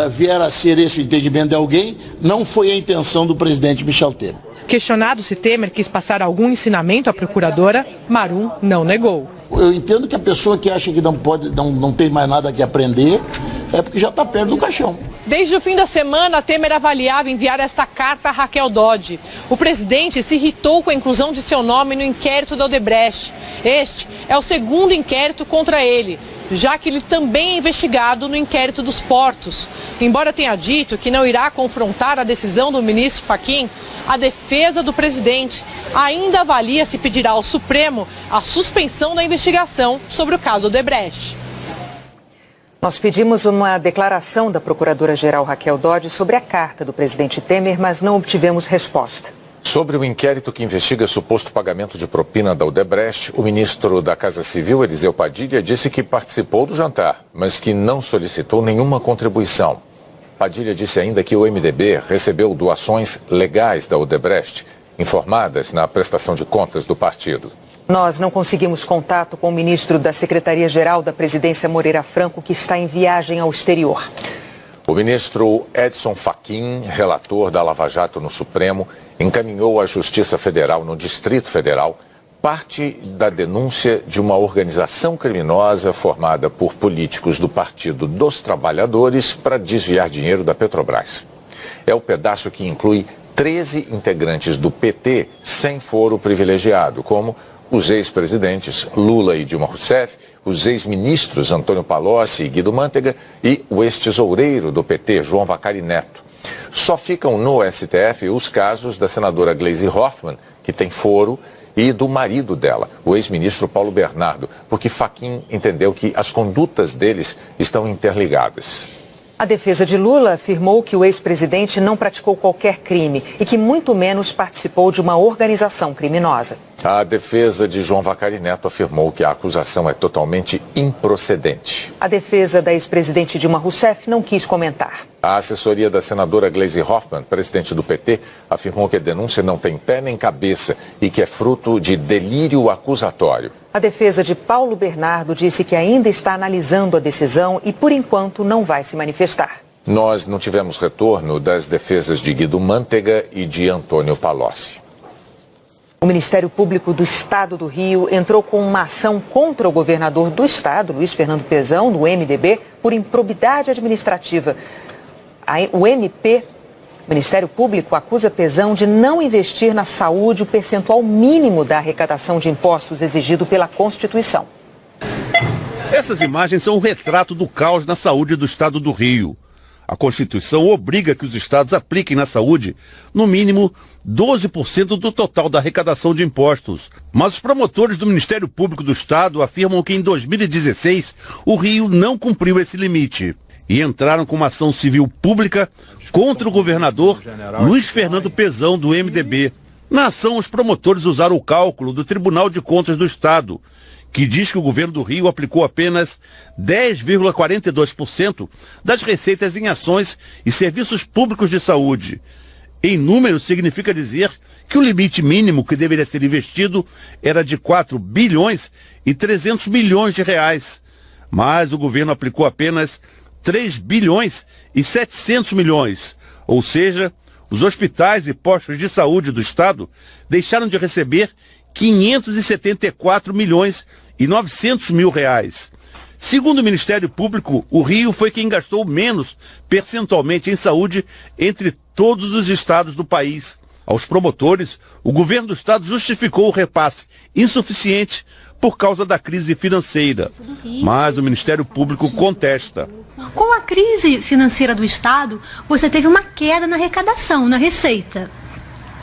vier a ser esse o entendimento de alguém, não foi a intenção do presidente Michel Temer. Questionado se Temer quis passar algum ensinamento à procuradora, Marum não negou. Eu entendo que a pessoa que acha que não tem mais nada que aprender, é porque já está perto do caixão. Desde o fim da semana, Temer avaliava enviar esta carta a Raquel Dodge. O presidente se irritou com a inclusão de seu nome no inquérito da Odebrecht. Este é o segundo inquérito contra ele, já que ele também é investigado no inquérito dos portos. Embora tenha dito que não irá confrontar a decisão do ministro Fachin, a defesa do presidente ainda avalia se pedirá ao Supremo a suspensão da investigação sobre o caso Odebrecht. Nós pedimos uma declaração da Procuradora-Geral Raquel Dodge sobre a carta do presidente Temer, mas não obtivemos resposta. Sobre o inquérito que investiga suposto pagamento de propina da Odebrecht, o ministro da Casa Civil, Eliseu Padilha, disse que participou do jantar, mas que não solicitou nenhuma contribuição. Padilha disse ainda que o MDB recebeu doações legais da Odebrecht, informadas na prestação de contas do partido. Nós não conseguimos contato com o ministro da Secretaria-Geral da Presidência, Moreira Franco, que está em viagem ao exterior. O ministro Edson Fachin, relator da Lava Jato no Supremo, encaminhou à Justiça Federal no Distrito Federal parte da denúncia de uma organização criminosa formada por políticos do Partido dos Trabalhadores para desviar dinheiro da Petrobras. É o pedaço que inclui 13 integrantes do PT sem foro privilegiado, como os ex-presidentes Lula e Dilma Rousseff, os ex-ministros Antônio Palocci e Guido Mantega e o ex-tesoureiro do PT, João Vacari Neto. Só ficam no STF os casos da senadora Gleisi Hoffmann, que tem foro, e do marido dela, o ex-ministro Paulo Bernardo, porque Fachin entendeu que as condutas deles estão interligadas. A defesa de Lula afirmou que o ex-presidente não praticou qualquer crime e que muito menos participou de uma organização criminosa. A defesa de João Vacari Neto afirmou que a acusação é totalmente improcedente. A defesa da ex-presidente Dilma Rousseff não quis comentar. A assessoria da senadora Gleisi Hoffmann, presidente do PT, afirmou que a denúncia não tem pé nem cabeça e que é fruto de delírio acusatório. A defesa de Paulo Bernardo disse que ainda está analisando a decisão e, por enquanto, não vai se manifestar. Nós não tivemos retorno das defesas de Guido Mantega e de Antônio Palocci. O Ministério Público do Estado do Rio entrou com uma ação contra o governador do estado, Luiz Fernando Pezão, do MDB, por improbidade administrativa. O Ministério Público acusa Pezão de não investir na saúde o percentual mínimo da arrecadação de impostos exigido pela Constituição. Essas imagens são um retrato do caos na saúde do estado do Rio. A Constituição obriga que os estados apliquem na saúde, no mínimo, 12% do total da arrecadação de impostos. Mas os promotores do Ministério Público do Estado afirmam que em 2016 o Rio não cumpriu esse limite. E entraram com uma ação civil pública contra o governador Luiz Fernando Pezão, do MDB. Na ação, os promotores usaram o cálculo do Tribunal de Contas do Estado, que diz que o governo do Rio aplicou apenas 10,42% das receitas em ações e serviços públicos de saúde. Em números, significa dizer que o limite mínimo que deveria ser investido era de 4 bilhões e 300 milhões de reais. Mas o governo aplicou apenas 3 bilhões e 700 milhões. Ou seja, os hospitais e postos de saúde do Estado deixaram de receber 574 milhões e 900 mil reais. Segundo o Ministério Público, o Rio foi quem gastou menos percentualmente em saúde entre todos os estados do país. Aos promotores, o governo do estado justificou o repasse insuficiente por causa da crise financeira. Mas o Ministério Público contesta. Com a crise financeira do estado, você teve uma queda na arrecadação, na receita.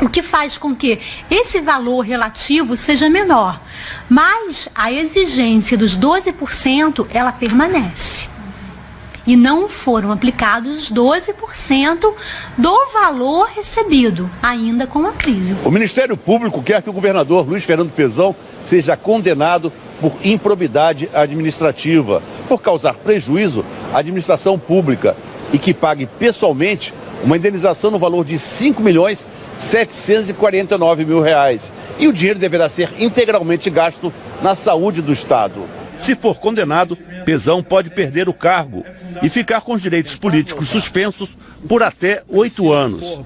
O que faz com que esse valor relativo seja menor. Mas a exigência dos 12%, ela permanece. E não foram aplicados os 12% do valor recebido, ainda com a crise. O Ministério Público quer que o governador Luiz Fernando Pezão seja condenado por improbidade administrativa, por causar prejuízo à administração pública e que pague pessoalmente uma indenização no valor de R$ 5.749.000. E o dinheiro deverá ser integralmente gasto na saúde do estado. Se for condenado, Pezão pode perder o cargo e ficar com os direitos políticos suspensos por até 8 anos.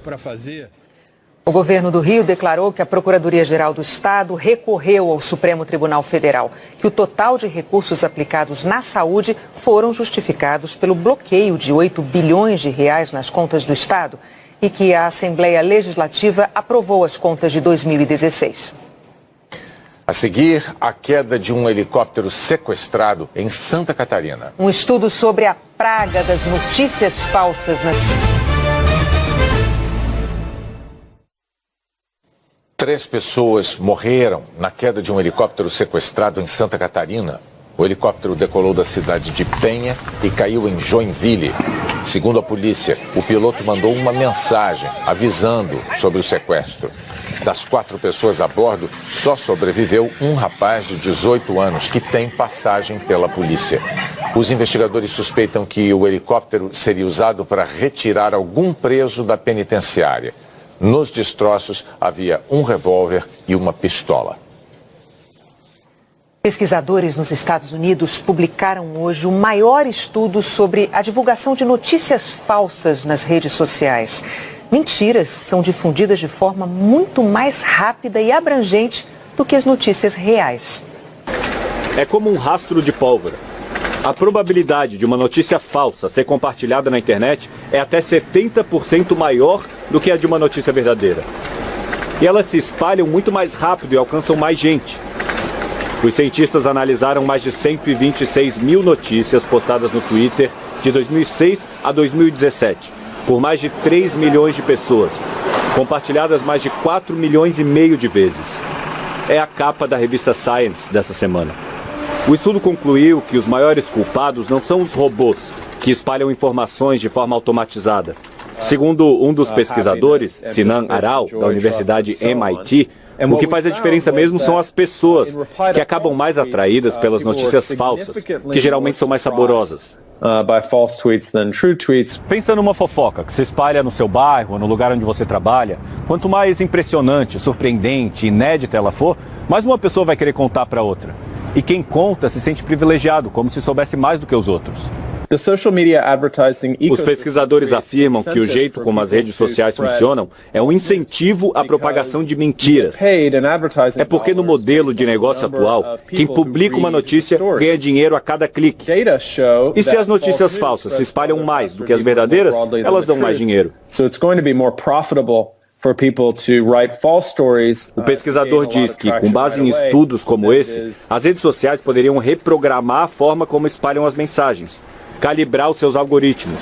O governo do Rio declarou que a Procuradoria-Geral do Estado recorreu ao Supremo Tribunal Federal, que o total de recursos aplicados na saúde foram justificados pelo bloqueio de 8 bilhões de reais nas contas do Estado e que a Assembleia Legislativa aprovou as contas de 2016. A seguir, a queda de um helicóptero sequestrado em Santa Catarina. Um estudo sobre a praga das notícias falsas na... 3 pessoas morreram na queda de um helicóptero sequestrado em Santa Catarina. O helicóptero decolou da cidade de Penha e caiu em Joinville. Segundo a polícia, o piloto mandou uma mensagem avisando sobre o sequestro. Das 4 pessoas a bordo, só sobreviveu um rapaz de 18 anos que tem passagem pela polícia. Os investigadores suspeitam que o helicóptero seria usado para retirar algum preso da penitenciária. Nos destroços havia um revólver e uma pistola. Pesquisadores nos Estados Unidos publicaram hoje o maior estudo sobre a divulgação de notícias falsas nas redes sociais. Mentiras são difundidas de forma muito mais rápida e abrangente do que as notícias reais. É como um rastro de pólvora. A probabilidade de uma notícia falsa ser compartilhada na internet é até 70% maior do que a de uma notícia verdadeira. E elas se espalham muito mais rápido e alcançam mais gente. Os cientistas analisaram mais de 126 mil notícias postadas no Twitter de 2006 a 2017. Por mais de 3 milhões de pessoas, compartilhadas mais de 4 milhões e meio de vezes. É a capa da revista Science dessa semana. O estudo concluiu que os maiores culpados não são os robôs, que espalham informações de forma automatizada. Segundo um dos pesquisadores, Sinan Aral, da Universidade MIT, o que faz a diferença mesmo são as pessoas, que acabam mais atraídas pelas notícias falsas, que geralmente são mais saborosas. Pensa numa fofoca que se espalha no seu bairro ou no lugar onde você trabalha. Quanto mais impressionante, surpreendente, inédita ela for, mais uma pessoa vai querer contar para outra. E quem conta se sente privilegiado, como se soubesse mais do que os outros. Os pesquisadores afirmam que o jeito como as redes sociais funcionam é um incentivo à propagação de mentiras. É porque no modelo de negócio atual, quem publica uma notícia ganha dinheiro a cada clique. E se as notícias falsas se espalham mais do que as verdadeiras, elas dão mais dinheiro. O pesquisador diz que, com base em estudos como esse, as redes sociais poderiam reprogramar a forma como espalham as mensagens, calibrar os seus algoritmos.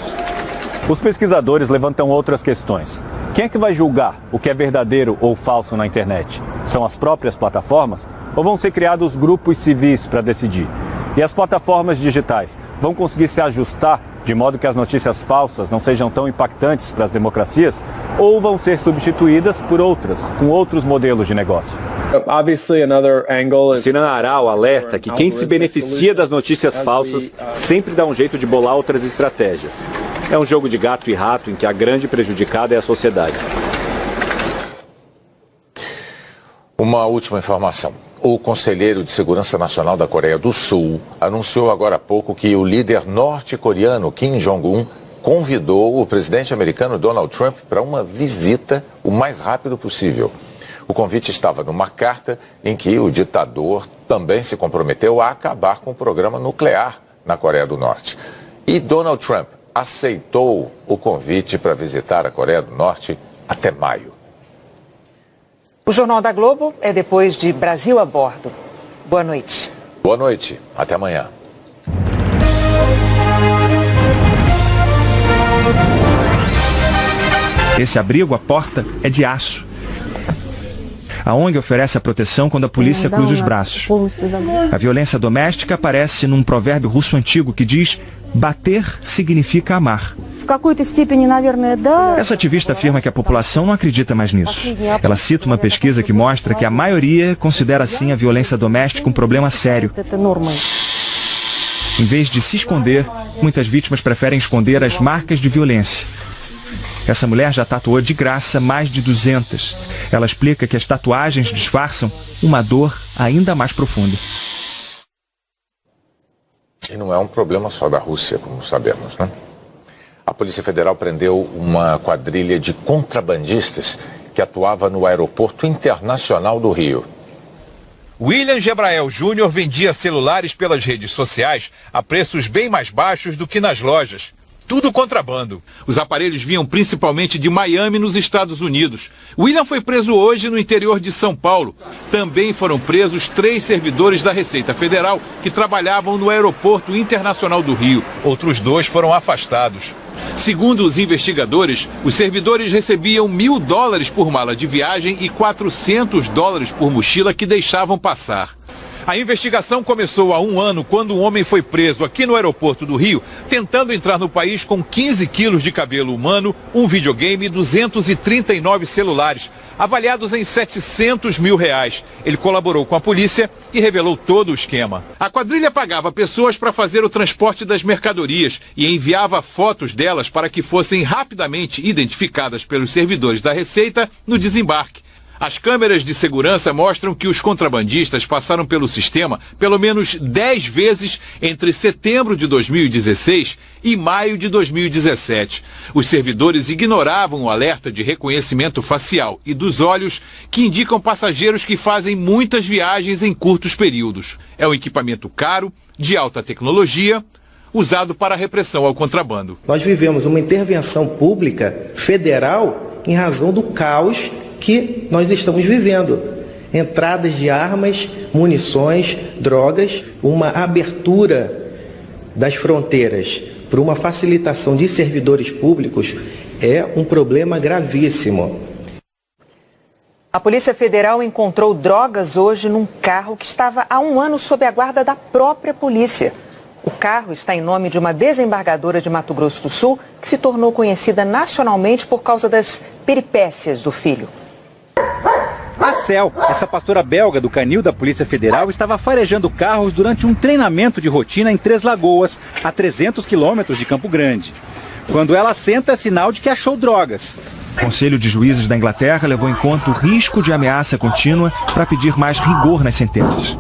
Os pesquisadores levantam outras questões. Quem é que vai julgar o que é verdadeiro ou falso na internet? São as próprias plataformas? Ou vão ser criados grupos civis para decidir? E as plataformas digitais vão conseguir se ajustar de modo que as notícias falsas não sejam tão impactantes para as democracias? Ou vão ser substituídas por outras, com outros modelos de negócio? Sinan Aral alerta que quem se beneficia das notícias falsas sempre dá um jeito de bolar outras estratégias. É um jogo de gato e rato em que a grande prejudicada é a sociedade. Uma última informação. O conselheiro de Segurança Nacional da Coreia do Sul anunciou agora há pouco que o líder norte-coreano Kim Jong-un convidou o presidente americano Donald Trump para uma visita o mais rápido possível. O convite estava numa carta em que o ditador também se comprometeu a acabar com o programa nuclear na Coreia do Norte. E Donald Trump aceitou o convite para visitar a Coreia do Norte até maio. O Jornal da Globo é depois de Brasil a Bordo. Boa noite. Boa noite. Até amanhã. Esse abrigo, a porta, é de aço. A ONG oferece a proteção quando a polícia cruza os braços. A violência doméstica aparece num provérbio russo antigo que diz: bater significa amar. Essa ativista afirma que a população não acredita mais nisso. Ela cita uma pesquisa que mostra que a maioria considera assim a violência doméstica um problema sério. Em vez de se esconder, muitas vítimas preferem esconder as marcas de violência. Essa mulher já tatuou de graça mais de 200. Ela explica que as tatuagens disfarçam uma dor ainda mais profunda. E não é um problema só da Rússia, como sabemos, né? A Polícia Federal prendeu uma quadrilha de contrabandistas que atuava no Aeroporto Internacional do Rio. William Gebrael Júnior vendia celulares pelas redes sociais a preços bem mais baixos do que nas lojas. Tudo contrabando. Os aparelhos vinham principalmente de Miami, nos Estados Unidos. William foi preso hoje no interior de São Paulo. Também foram presos 3 servidores da Receita Federal que trabalhavam no Aeroporto Internacional do Rio. Outros 2 foram afastados. Segundo os investigadores, os servidores recebiam $1.000 por mala de viagem e $400 por mochila que deixavam passar. A investigação começou há 1 ano, quando um homem foi preso aqui no aeroporto do Rio, tentando entrar no país com 15 quilos de cabelo humano, um videogame e 239 celulares, avaliados em R$700 mil. Ele colaborou com a polícia e revelou todo o esquema. A quadrilha pagava pessoas para fazer o transporte das mercadorias e enviava fotos delas para que fossem rapidamente identificadas pelos servidores da Receita no desembarque. As câmeras de segurança mostram que os contrabandistas passaram pelo sistema pelo menos 10 vezes entre setembro de 2016 e maio de 2017. Os servidores ignoravam o alerta de reconhecimento facial e dos olhos que indicam passageiros que fazem muitas viagens em curtos períodos. É um equipamento caro, de alta tecnologia, usado para a repressão ao contrabando. Nós vivemos uma intervenção pública federal em razão do caos que nós estamos vivendo. Entradas de armas, munições, drogas, uma abertura das fronteiras para uma facilitação de servidores públicos é um problema gravíssimo. A Polícia Federal encontrou drogas hoje num carro que estava há 1 ano sob a guarda da própria polícia. O carro está em nome de uma desembargadora de Mato Grosso do Sul que se tornou conhecida nacionalmente por causa das peripécias do filho. A Cel, essa pastora belga do canil da Polícia Federal, estava farejando carros durante um treinamento de rotina em Três Lagoas, a 300 quilômetros de Campo Grande. Quando ela senta, é sinal de que achou drogas. O Conselho de Juízes da Inglaterra levou em conta o risco de ameaça contínua para pedir mais rigor nas sentenças.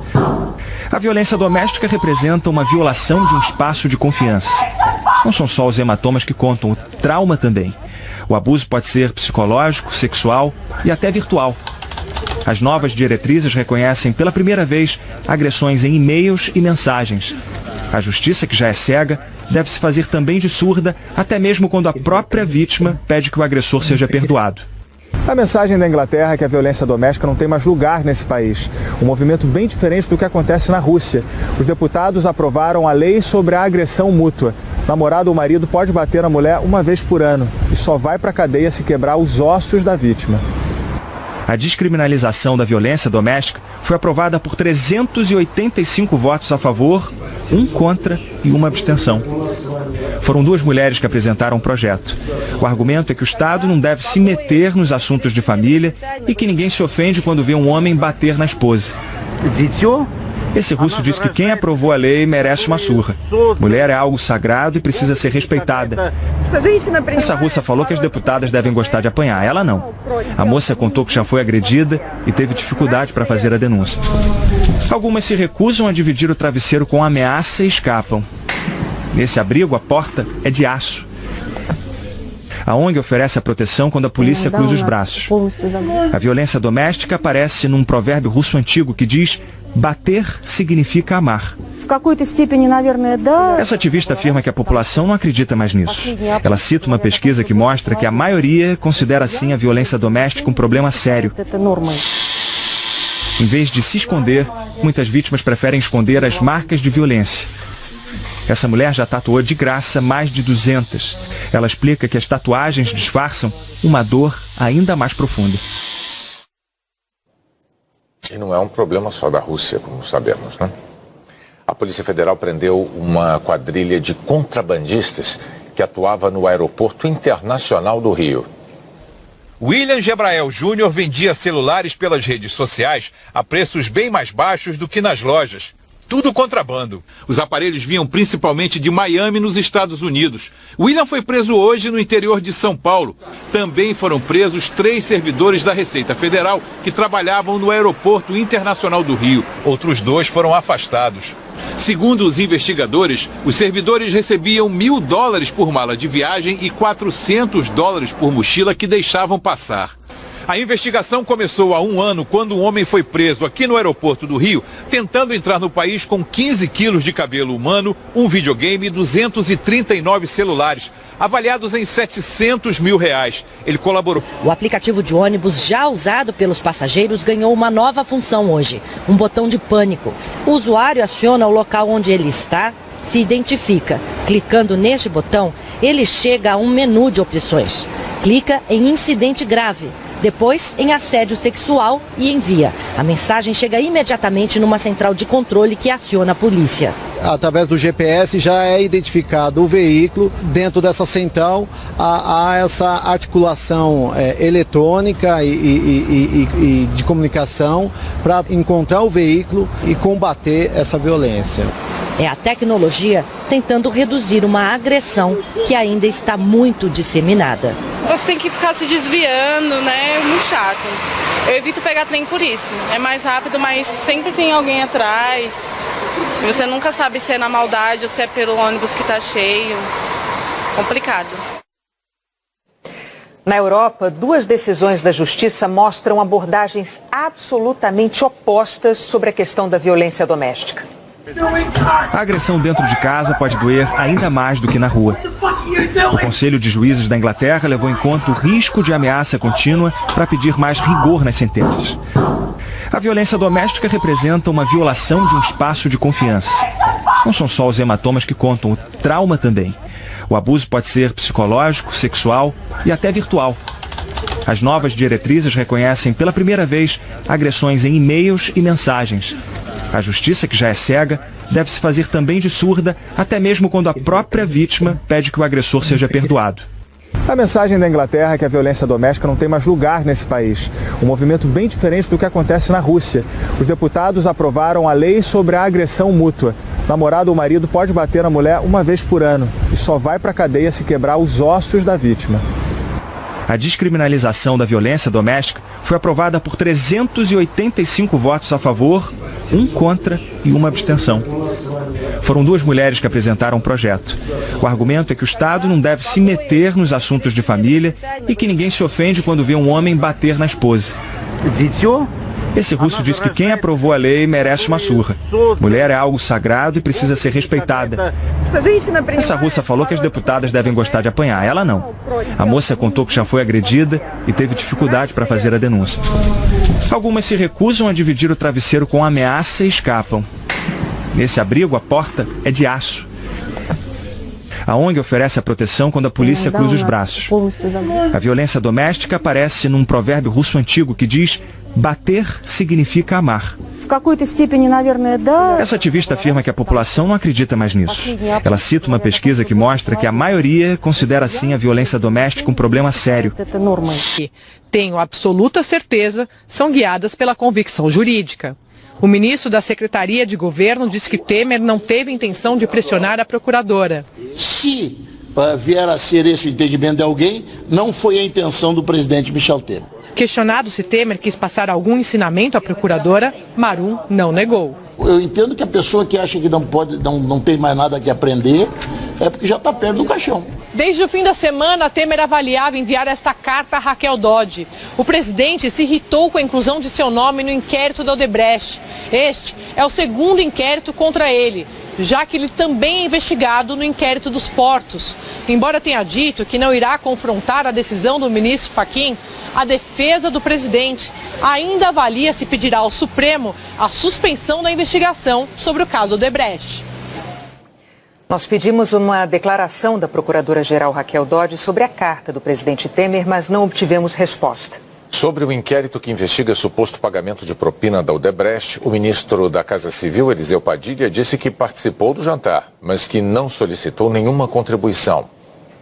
A violência doméstica representa uma violação de um espaço de confiança. Não são só os hematomas que contam, o trauma também. O abuso pode ser psicológico, sexual e até virtual. As novas diretrizes reconhecem pela primeira vez agressões em e-mails e mensagens. A justiça, que já é cega, deve se fazer também de surda, até mesmo quando a própria vítima pede que o agressor seja perdoado. A mensagem da Inglaterra é que a violência doméstica não tem mais lugar nesse país. Um movimento bem diferente do que acontece na Rússia. Os deputados aprovaram a lei sobre a agressão mútua. Namorado ou marido pode bater na mulher 1 vez por ano e só vai para a cadeia se quebrar os ossos da vítima. A descriminalização da violência doméstica foi aprovada por 385 votos a favor, 1 contra e 1 abstenção. Foram 2 mulheres que apresentaram o projeto. O argumento é que o Estado não deve se meter nos assuntos de família e que ninguém se ofende quando vê um homem bater na esposa. Esse russo diz que quem aprovou a lei merece uma surra. Mulher é algo sagrado e precisa ser respeitada. Essa russa falou que as deputadas devem gostar de apanhar, ela não. A moça contou que já foi agredida e teve dificuldade para fazer a denúncia. Algumas se recusam a dividir o travesseiro com ameaça e escapam. Nesse abrigo, a porta é de aço. A ONG oferece a proteção quando a polícia cruza os braços. A violência doméstica aparece num provérbio russo antigo que diz: bater significa amar. Essa ativista afirma que a população não acredita mais nisso. Ela cita uma pesquisa que mostra que a maioria considera sim a violência doméstica um problema sério. Em vez de se esconder, muitas vítimas preferem esconder as marcas de violência. Essa mulher já tatuou de graça mais de 200. Ela explica que as tatuagens disfarçam uma dor ainda mais profunda. E não é um problema só da Rússia, como sabemos, né? A Polícia Federal prendeu uma quadrilha de contrabandistas que atuava no Aeroporto Internacional do Rio. William Gebrael Júnior vendia celulares pelas redes sociais a preços bem mais baixos do que nas lojas. Tudo contrabando. Os aparelhos vinham principalmente de Miami, nos Estados Unidos. William foi preso hoje no interior de São Paulo. Também foram presos 3 servidores da Receita Federal que trabalhavam no Aeroporto Internacional do Rio. Outros 2 foram afastados. Segundo os investigadores, os servidores recebiam $1.000 por mala de viagem e $400 por mochila que deixavam passar. A investigação começou há 1 ano, quando um homem foi preso aqui no aeroporto do Rio, tentando entrar no país com 15 quilos de cabelo humano, um videogame e 239 celulares, avaliados em R$700 mil. Ele colaborou. O aplicativo de ônibus já usado pelos passageiros ganhou uma nova função hoje, um botão de pânico. O usuário aciona o local onde ele está, se identifica. Clicando neste botão, ele chega a um menu de opções. Clica em incidente grave. Depois, em assédio sexual e envia. A mensagem chega imediatamente numa central de controle que aciona a polícia. Através do GPS já é identificado o veículo. Dentro dessa central há essa articulação eletrônica e de comunicação para encontrar o veículo e combater essa violência. É a tecnologia tentando reduzir uma agressão que ainda está muito disseminada. Você tem que ficar se desviando, né? É muito chato. Eu evito pegar trem por isso. É mais rápido, mas sempre tem alguém atrás. Você nunca sabe se é na maldade ou se é pelo ônibus que está cheio. Complicado. Na Europa, 2 decisões da Justiça mostram abordagens absolutamente opostas sobre a questão da violência doméstica. A agressão dentro de casa pode doer ainda mais do que na rua. O Conselho de Juízes da Inglaterra levou em conta o risco de ameaça contínua para pedir mais rigor nas sentenças. A violência doméstica representa uma violação de um espaço de confiança. Não são só os hematomas que contam, o trauma também. O abuso pode ser psicológico, sexual e até virtual. As novas diretrizes reconhecem pela primeira vez agressões em e-mails e mensagens. A justiça, que já é cega, deve se fazer também de surda, até mesmo quando a própria vítima pede que o agressor seja perdoado. A mensagem da Inglaterra é que a violência doméstica não tem mais lugar nesse país. Um movimento bem diferente do que acontece na Rússia. Os deputados aprovaram a lei sobre a agressão mútua. Namorado ou marido pode bater na mulher uma vez por ano e só vai para a cadeia se quebrar os ossos da vítima. A descriminalização da violência doméstica foi aprovada por 385 votos a favor, 1 contra e 1 abstenção. Foram 2 mulheres que apresentaram o projeto. O argumento é que o Estado não deve se meter nos assuntos de família e que ninguém se ofende quando vê um homem bater na esposa. Esse russo diz que quem aprovou a lei merece uma surra. Mulher é algo sagrado e precisa ser respeitada. Essa russa falou que as deputadas devem gostar de apanhar, ela não. A moça contou que já foi agredida e teve dificuldade para fazer a denúncia. Algumas se recusam a dividir o travesseiro com ameaça e escapam. Nesse abrigo, a porta é de aço. A ONG oferece a proteção quando a polícia cruza os braços. A violência doméstica aparece num provérbio russo antigo que diz: bater significa amar. Essa ativista afirma que a população não acredita mais nisso. Ela cita uma pesquisa que mostra que a maioria considera sim a violência doméstica um problema sério. Tenho absoluta certeza, são guiadas pela convicção jurídica. O ministro da Secretaria de Governo disse que Temer não teve intenção de pressionar a procuradora. Se vier a ser esse o entendimento de alguém, não foi a intenção do presidente Michel Temer. Questionado se Temer quis passar algum ensinamento à procuradora, Marum não negou. Eu entendo que a pessoa que acha que não tem mais nada que aprender, É porque já está perto do caixão. Desde o fim da semana, Temer avaliava enviar esta carta a Raquel Dodge. O presidente se irritou com a inclusão de seu nome no inquérito da Odebrecht. Este é o segundo inquérito contra ele, já que ele também é investigado no inquérito dos portos. Embora tenha dito que não irá confrontar a decisão do ministro Fachin, a defesa do presidente ainda avalia se pedirá ao Supremo a suspensão da investigação sobre o caso Odebrecht. Nós pedimos uma declaração da procuradora-geral Raquel Dodge sobre a carta do presidente Temer, mas não obtivemos resposta. Sobre o inquérito que investiga suposto pagamento de propina da Odebrecht, o ministro da Casa Civil, Eliseu Padilha, disse que participou do jantar, mas que não solicitou nenhuma contribuição.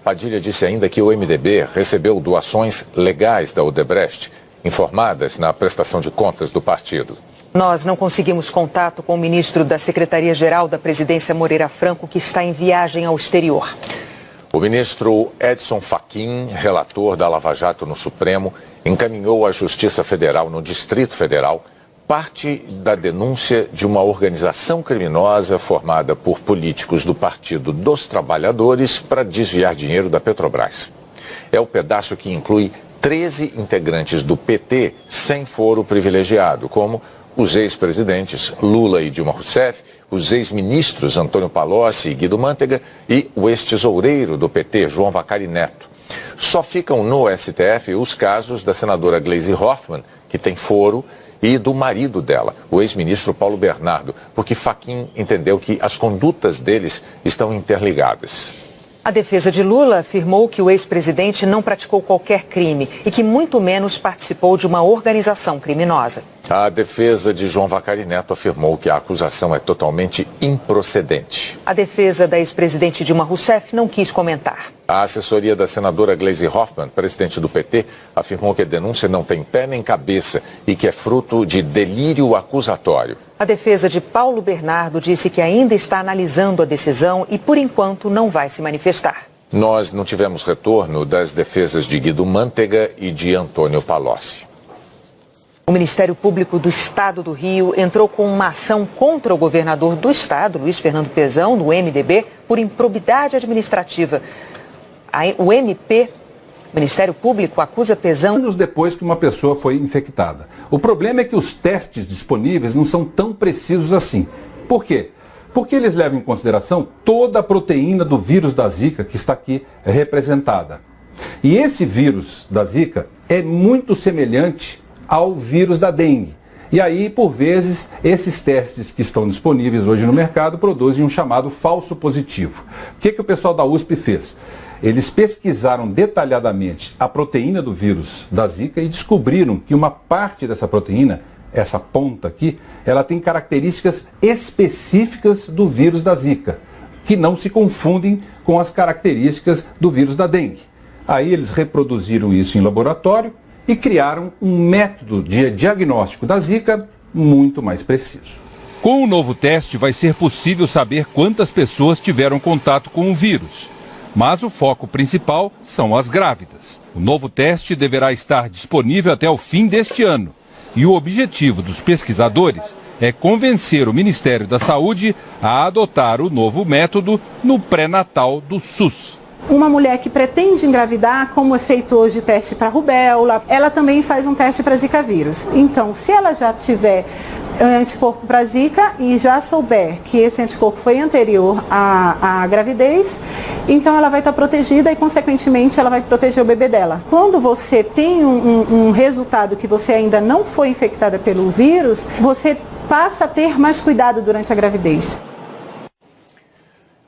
Padilha disse ainda que o MDB recebeu doações legais da Odebrecht, informadas na prestação de contas do partido. Nós não conseguimos contato com o ministro da Secretaria-Geral da Presidência, Moreira Franco, que está em viagem ao exterior. O ministro Edson Fachin, relator da Lava Jato no Supremo, encaminhou à Justiça Federal no Distrito Federal parte da denúncia de uma organização criminosa formada por políticos do Partido dos Trabalhadores para desviar dinheiro da Petrobras. É o pedaço que inclui 13 integrantes do PT sem foro privilegiado, como os ex-presidentes Lula e Dilma Rousseff, os ex-ministros Antônio Palocci e Guido Mantega e o ex-tesoureiro do PT, João Vacari Neto. Só ficam no STF os casos da senadora Gleisi Hoffmann, que tem foro, e do marido dela, o ex-ministro Paulo Bernardo, porque Fachin entendeu que as condutas deles estão interligadas. A defesa de Lula afirmou que o ex-presidente não praticou qualquer crime e que muito menos participou de uma organização criminosa. A defesa de João Vacari Neto afirmou que a acusação é totalmente improcedente. A defesa da ex-presidente Dilma Rousseff não quis comentar. A assessoria da senadora Gleisi Hoffmann, presidente do PT, afirmou que a denúncia não tem pé nem cabeça e que é fruto de delírio acusatório. A defesa de Paulo Bernardo disse que ainda está analisando a decisão e, por enquanto, não vai se manifestar. Nós não tivemos retorno das defesas de Guido Mantega e de Antônio Palocci. O Ministério Público do Estado do Rio entrou com uma ação contra o governador do estado, Luiz Fernando Pezão, do MDB, por improbidade administrativa. O Ministério Público acusa Pezão... Anos depois que uma pessoa foi infectada. O problema é que os testes disponíveis não são tão precisos assim. Por quê? Porque eles levam em consideração toda a proteína do vírus da Zika que está aqui representada. E esse vírus da Zika é muito semelhante ao vírus da dengue. E aí, por vezes, esses testes que estão disponíveis hoje no mercado produzem um chamado falso positivo. O que o pessoal da USP fez? Eles pesquisaram detalhadamente a proteína do vírus da Zika e descobriram que uma parte dessa proteína, essa ponta aqui, ela tem características específicas do vírus da Zika, que não se confundem com as características do vírus da dengue. Aí eles reproduziram isso em laboratório e criaram um método de diagnóstico da Zika muito mais preciso. Com o novo teste, vai ser possível saber quantas pessoas tiveram contato com o vírus. Mas o foco principal são as grávidas. O novo teste deverá estar disponível até o fim deste ano. E o objetivo dos pesquisadores é convencer o Ministério da Saúde a adotar o novo método no pré-natal do SUS. Uma mulher que pretende engravidar, como é feito hoje o teste para rubéola, ela também faz um teste para Zika vírus. Então, se ela já tiver anticorpo para Zika e já souber que esse anticorpo foi anterior à gravidez, então ela vai estar protegida e, consequentemente, ela vai proteger o bebê dela. Quando você tem um resultado que você ainda não foi infectada pelo vírus, você passa a ter mais cuidado durante a gravidez.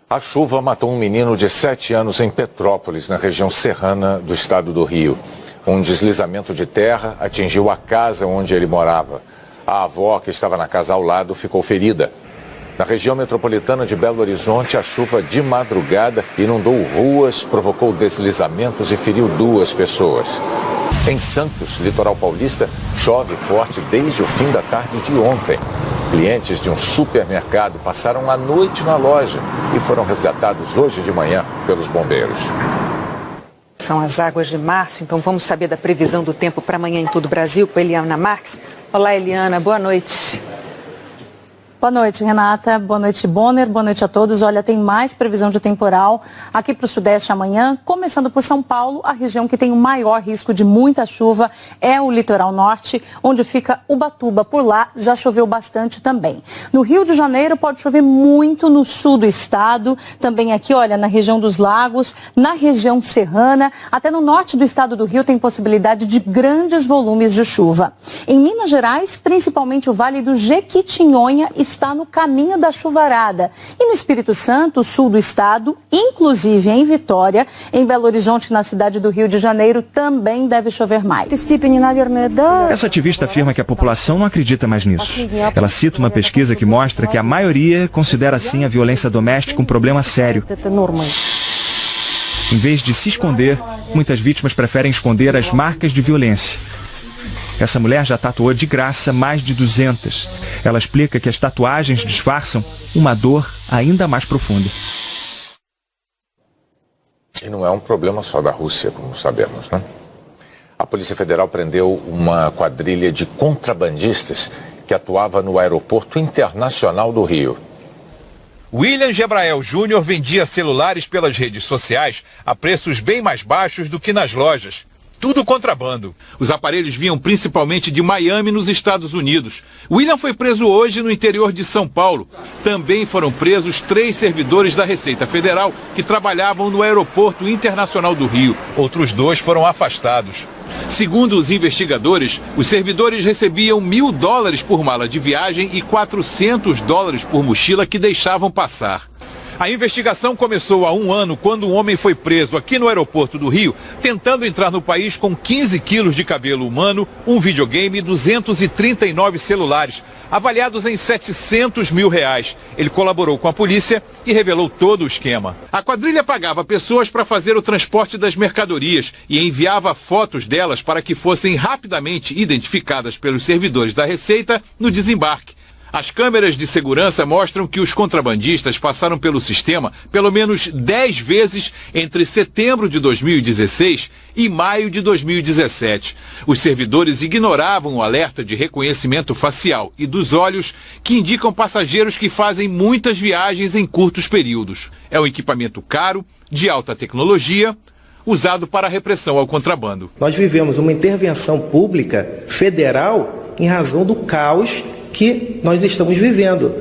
A chuva matou um menino de 7 anos em Petrópolis, na região serrana do estado do Rio. Um deslizamento de terra atingiu a casa onde ele morava. A avó, que estava na casa ao lado, ficou ferida. Na região metropolitana de Belo Horizonte, a chuva de madrugada inundou ruas, provocou deslizamentos e feriu 2 pessoas. Em Santos, litoral paulista, chove forte desde o fim da tarde de ontem. Clientes de um supermercado passaram a noite na loja e foram resgatados hoje de manhã pelos bombeiros. São as águas de março, então vamos saber da previsão do tempo para amanhã em todo o Brasil com Eliana Marques. Olá, Eliana, boa noite. Boa noite, Renata. Boa noite, Bonner. Boa noite a todos. Olha, tem mais previsão de temporal aqui para o Sudeste amanhã, começando por São Paulo. A região que tem o maior risco de muita chuva é o litoral norte, onde fica Ubatuba. Por lá já choveu bastante também. No Rio de Janeiro pode chover muito no sul do estado, também aqui, olha, na região dos lagos, na região serrana, até no norte do estado do Rio tem possibilidade de grandes volumes de chuva. Em Minas Gerais, principalmente o Vale do Jequitinhonha está no caminho da chuvarada. E no Espírito Santo, sul do estado, inclusive em Vitória, em Belo Horizonte, na cidade do Rio de Janeiro, também deve chover mais. Essa ativista afirma que a população não acredita mais nisso. Ela cita uma pesquisa que mostra que a maioria considera assim a violência doméstica um problema sério. Em vez de se esconder, muitas vítimas preferem esconder as marcas de violência. Essa mulher já tatuou de graça mais de 200. Ela explica que as tatuagens disfarçam uma dor ainda mais profunda. E não é um problema só da Rússia, como sabemos, né? A Polícia Federal prendeu uma quadrilha de contrabandistas que atuava no Aeroporto Internacional do Rio. William Gebrael Júnior vendia celulares pelas redes sociais a preços bem mais baixos do que nas lojas. Tudo contrabando. Os aparelhos vinham principalmente de Miami, nos Estados Unidos. William foi preso hoje no interior de São Paulo. Também foram presos 3 servidores da Receita Federal que trabalhavam no Aeroporto Internacional do Rio. Outros 2 foram afastados. Segundo os investigadores, os servidores recebiam $1.000 por mala de viagem e $400 por mochila que deixavam passar. A investigação começou há 1 ano, quando um homem foi preso aqui no aeroporto do Rio, tentando entrar no país com 15 quilos de cabelo humano, um videogame e 239 celulares, avaliados em R$700 mil. Ele colaborou com a polícia e revelou todo o esquema. A quadrilha pagava pessoas para fazer o transporte das mercadorias e enviava fotos delas para que fossem rapidamente identificadas pelos servidores da Receita no desembarque. As câmeras de segurança mostram que os contrabandistas passaram pelo sistema pelo menos 10 vezes entre setembro de 2016 e maio de 2017. Os servidores ignoravam o alerta de reconhecimento facial e dos olhos que indicam passageiros que fazem muitas viagens em curtos períodos. É um equipamento caro, de alta tecnologia, usado para a repressão ao contrabando. Nós vivemos uma intervenção pública federal em razão do caos que nós estamos vivendo.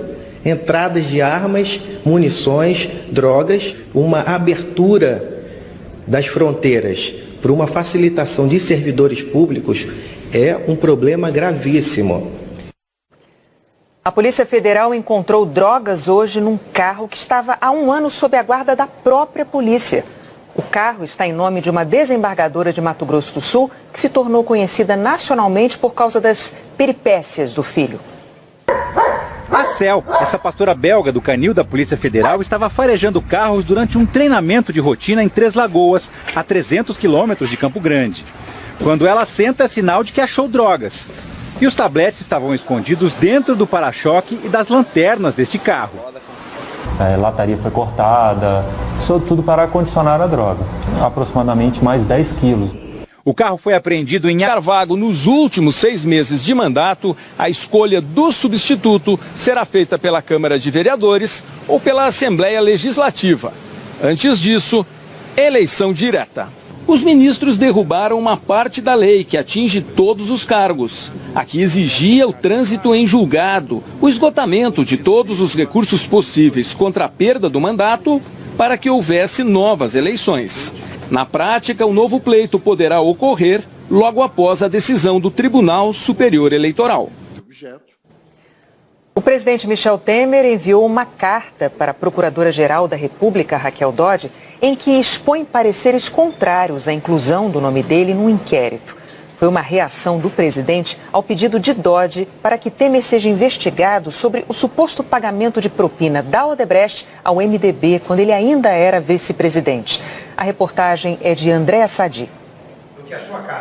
Entradas de armas, munições, drogas, uma abertura das fronteiras para uma facilitação de servidores públicos é um problema gravíssimo. A Polícia Federal encontrou drogas hoje num carro que estava há 1 ano sob a guarda da própria polícia. O carro está em nome de uma desembargadora de Mato Grosso do Sul que se tornou conhecida nacionalmente por causa das peripécias do filho. A Cel, essa pastora belga do canil da Polícia Federal, estava farejando carros durante um treinamento de rotina em Três Lagoas, a 300 quilômetros de Campo Grande. Quando ela senta, é sinal de que achou drogas. E os tabletes estavam escondidos dentro do para-choque e das lanternas deste carro. A lataria foi cortada, tudo para acondicionar a droga, aproximadamente mais 10 quilos. O carro foi apreendido em Carvago. Nos últimos 6 meses de mandato, a escolha do substituto será feita pela Câmara de Vereadores ou pela Assembleia Legislativa. Antes disso, eleição direta. Os ministros derrubaram uma parte da lei que atinge todos os cargos. A que exigia o trânsito em julgado, o esgotamento de todos os recursos possíveis contra a perda do mandato para que houvesse novas eleições. Na prática, o novo pleito poderá ocorrer logo após a decisão do Tribunal Superior Eleitoral. O presidente Michel Temer enviou uma carta para a Procuradora-Geral da República, Raquel Dodge, em que expõe pareceres contrários à inclusão do nome dele no inquérito. Foi uma reação do presidente ao pedido de Dodge para que Temer seja investigado sobre o suposto pagamento de propina da Odebrecht ao MDB, quando ele ainda era vice-presidente. A reportagem é de Andréa Sadi.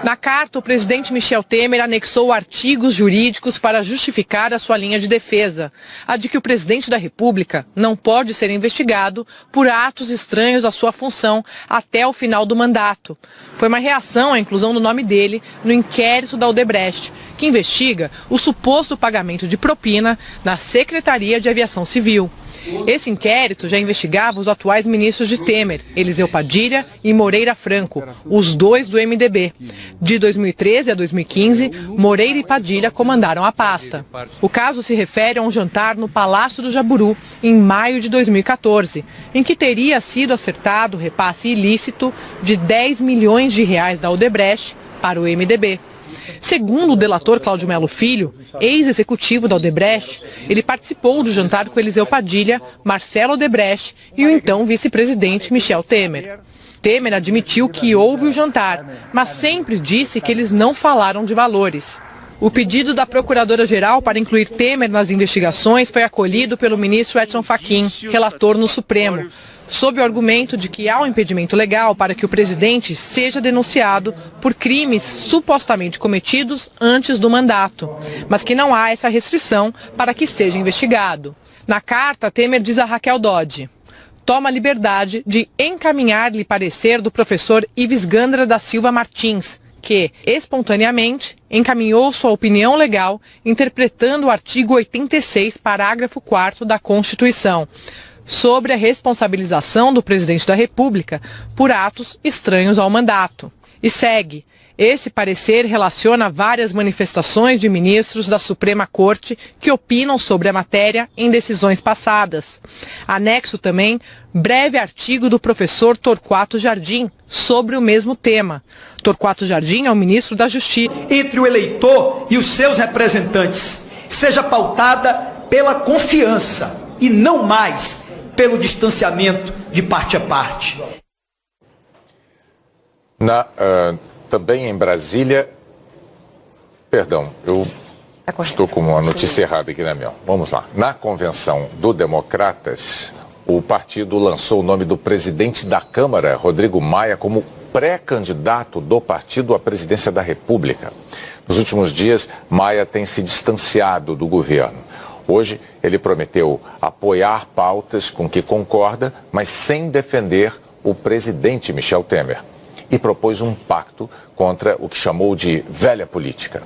Na carta, o presidente Michel Temer anexou artigos jurídicos para justificar a sua linha de defesa, a de que o presidente da República não pode ser investigado por atos estranhos à sua função até o final do mandato. Foi uma reação à inclusão do nome dele no inquérito da Odebrecht, que investiga o suposto pagamento de propina na Secretaria de Aviação Civil. Esse inquérito já investigava os atuais ministros de Temer, Eliseu Padilha e Moreira Franco, os dois do MDB. De 2013 a 2015, Moreira e Padilha comandaram a pasta. O caso se refere a um jantar no Palácio do Jaburu, em maio de 2014, em que teria sido acertado o repasse ilícito de 10 milhões de reais da Odebrecht para o MDB. Segundo o delator Cláudio Melo Filho, ex-executivo da Odebrecht, ele participou do jantar com Eliseu Padilha, Marcelo Odebrecht e o então vice-presidente Michel Temer. Temer admitiu que houve o jantar, mas sempre disse que eles não falaram de valores. O pedido da Procuradora-Geral para incluir Temer nas investigações foi acolhido pelo ministro Edson Fachin, relator no Supremo, sob o argumento de que há um impedimento legal para que o presidente seja denunciado por crimes supostamente cometidos antes do mandato, mas que não há essa restrição para que seja investigado. Na carta, Temer diz a Raquel Dodge: toma a liberdade de encaminhar-lhe parecer do professor Ives Gandra da Silva Martins, que, espontaneamente, encaminhou sua opinião legal interpretando o artigo 86, parágrafo 4º da Constituição, sobre a responsabilização do presidente da República por atos estranhos ao mandato. E segue: esse parecer relaciona várias manifestações de ministros da Suprema Corte que opinam sobre a matéria em decisões passadas. Anexo também breve artigo do professor Torquato Jardim sobre o mesmo tema. Torquato Jardim é o ministro da Justiça. Entre o eleitor e os seus representantes seja pautada pela confiança e não mais pelo distanciamento de parte a parte. Também em Brasília, perdão, eu estou com uma notícia errada aqui na minha. Vamos lá. Na convenção do Democratas, o partido lançou o nome do presidente da Câmara, Rodrigo Maia, como pré-candidato do partido à presidência da República. Nos últimos dias, Maia tem se distanciado do governo. Hoje, ele prometeu apoiar pautas com que concorda, mas sem defender o presidente Michel Temer. E propôs um pacto contra o que chamou de velha política.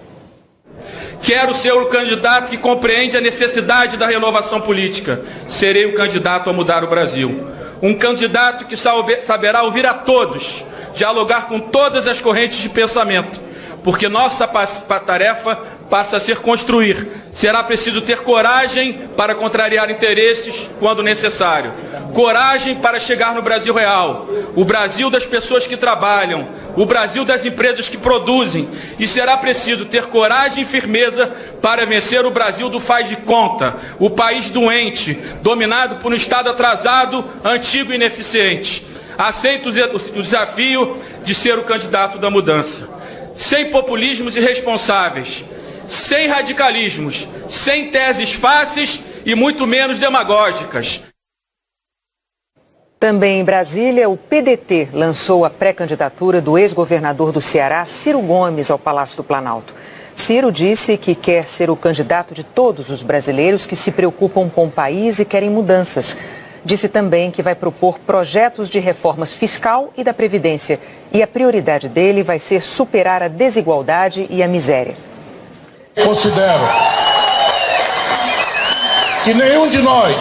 Quero ser o candidato que compreende a necessidade da renovação política. Serei o candidato a mudar o Brasil. Um candidato que saberá ouvir a todos, dialogar com todas as correntes de pensamento, porque nossa tarefa passa a ser construir. Será preciso ter coragem para contrariar interesses quando necessário. Coragem para chegar no Brasil real, o Brasil das pessoas que trabalham, o Brasil das empresas que produzem. E será preciso ter coragem e firmeza para vencer o Brasil do faz de conta, o país doente, dominado por um Estado atrasado, antigo e ineficiente. Aceito o desafio de ser o candidato da mudança. Sem populismos irresponsáveis, sem radicalismos, sem teses fáceis e muito menos demagógicas. Também em Brasília, o PDT lançou a pré-candidatura do ex-governador do Ceará, Ciro Gomes, ao Palácio do Planalto. Ciro disse que quer ser o candidato de todos os brasileiros que se preocupam com o país e querem mudanças. Disse também que vai propor projetos de reformas fiscal e da Previdência. E a prioridade dele vai ser superar a desigualdade e a miséria. Considero que nenhum de nós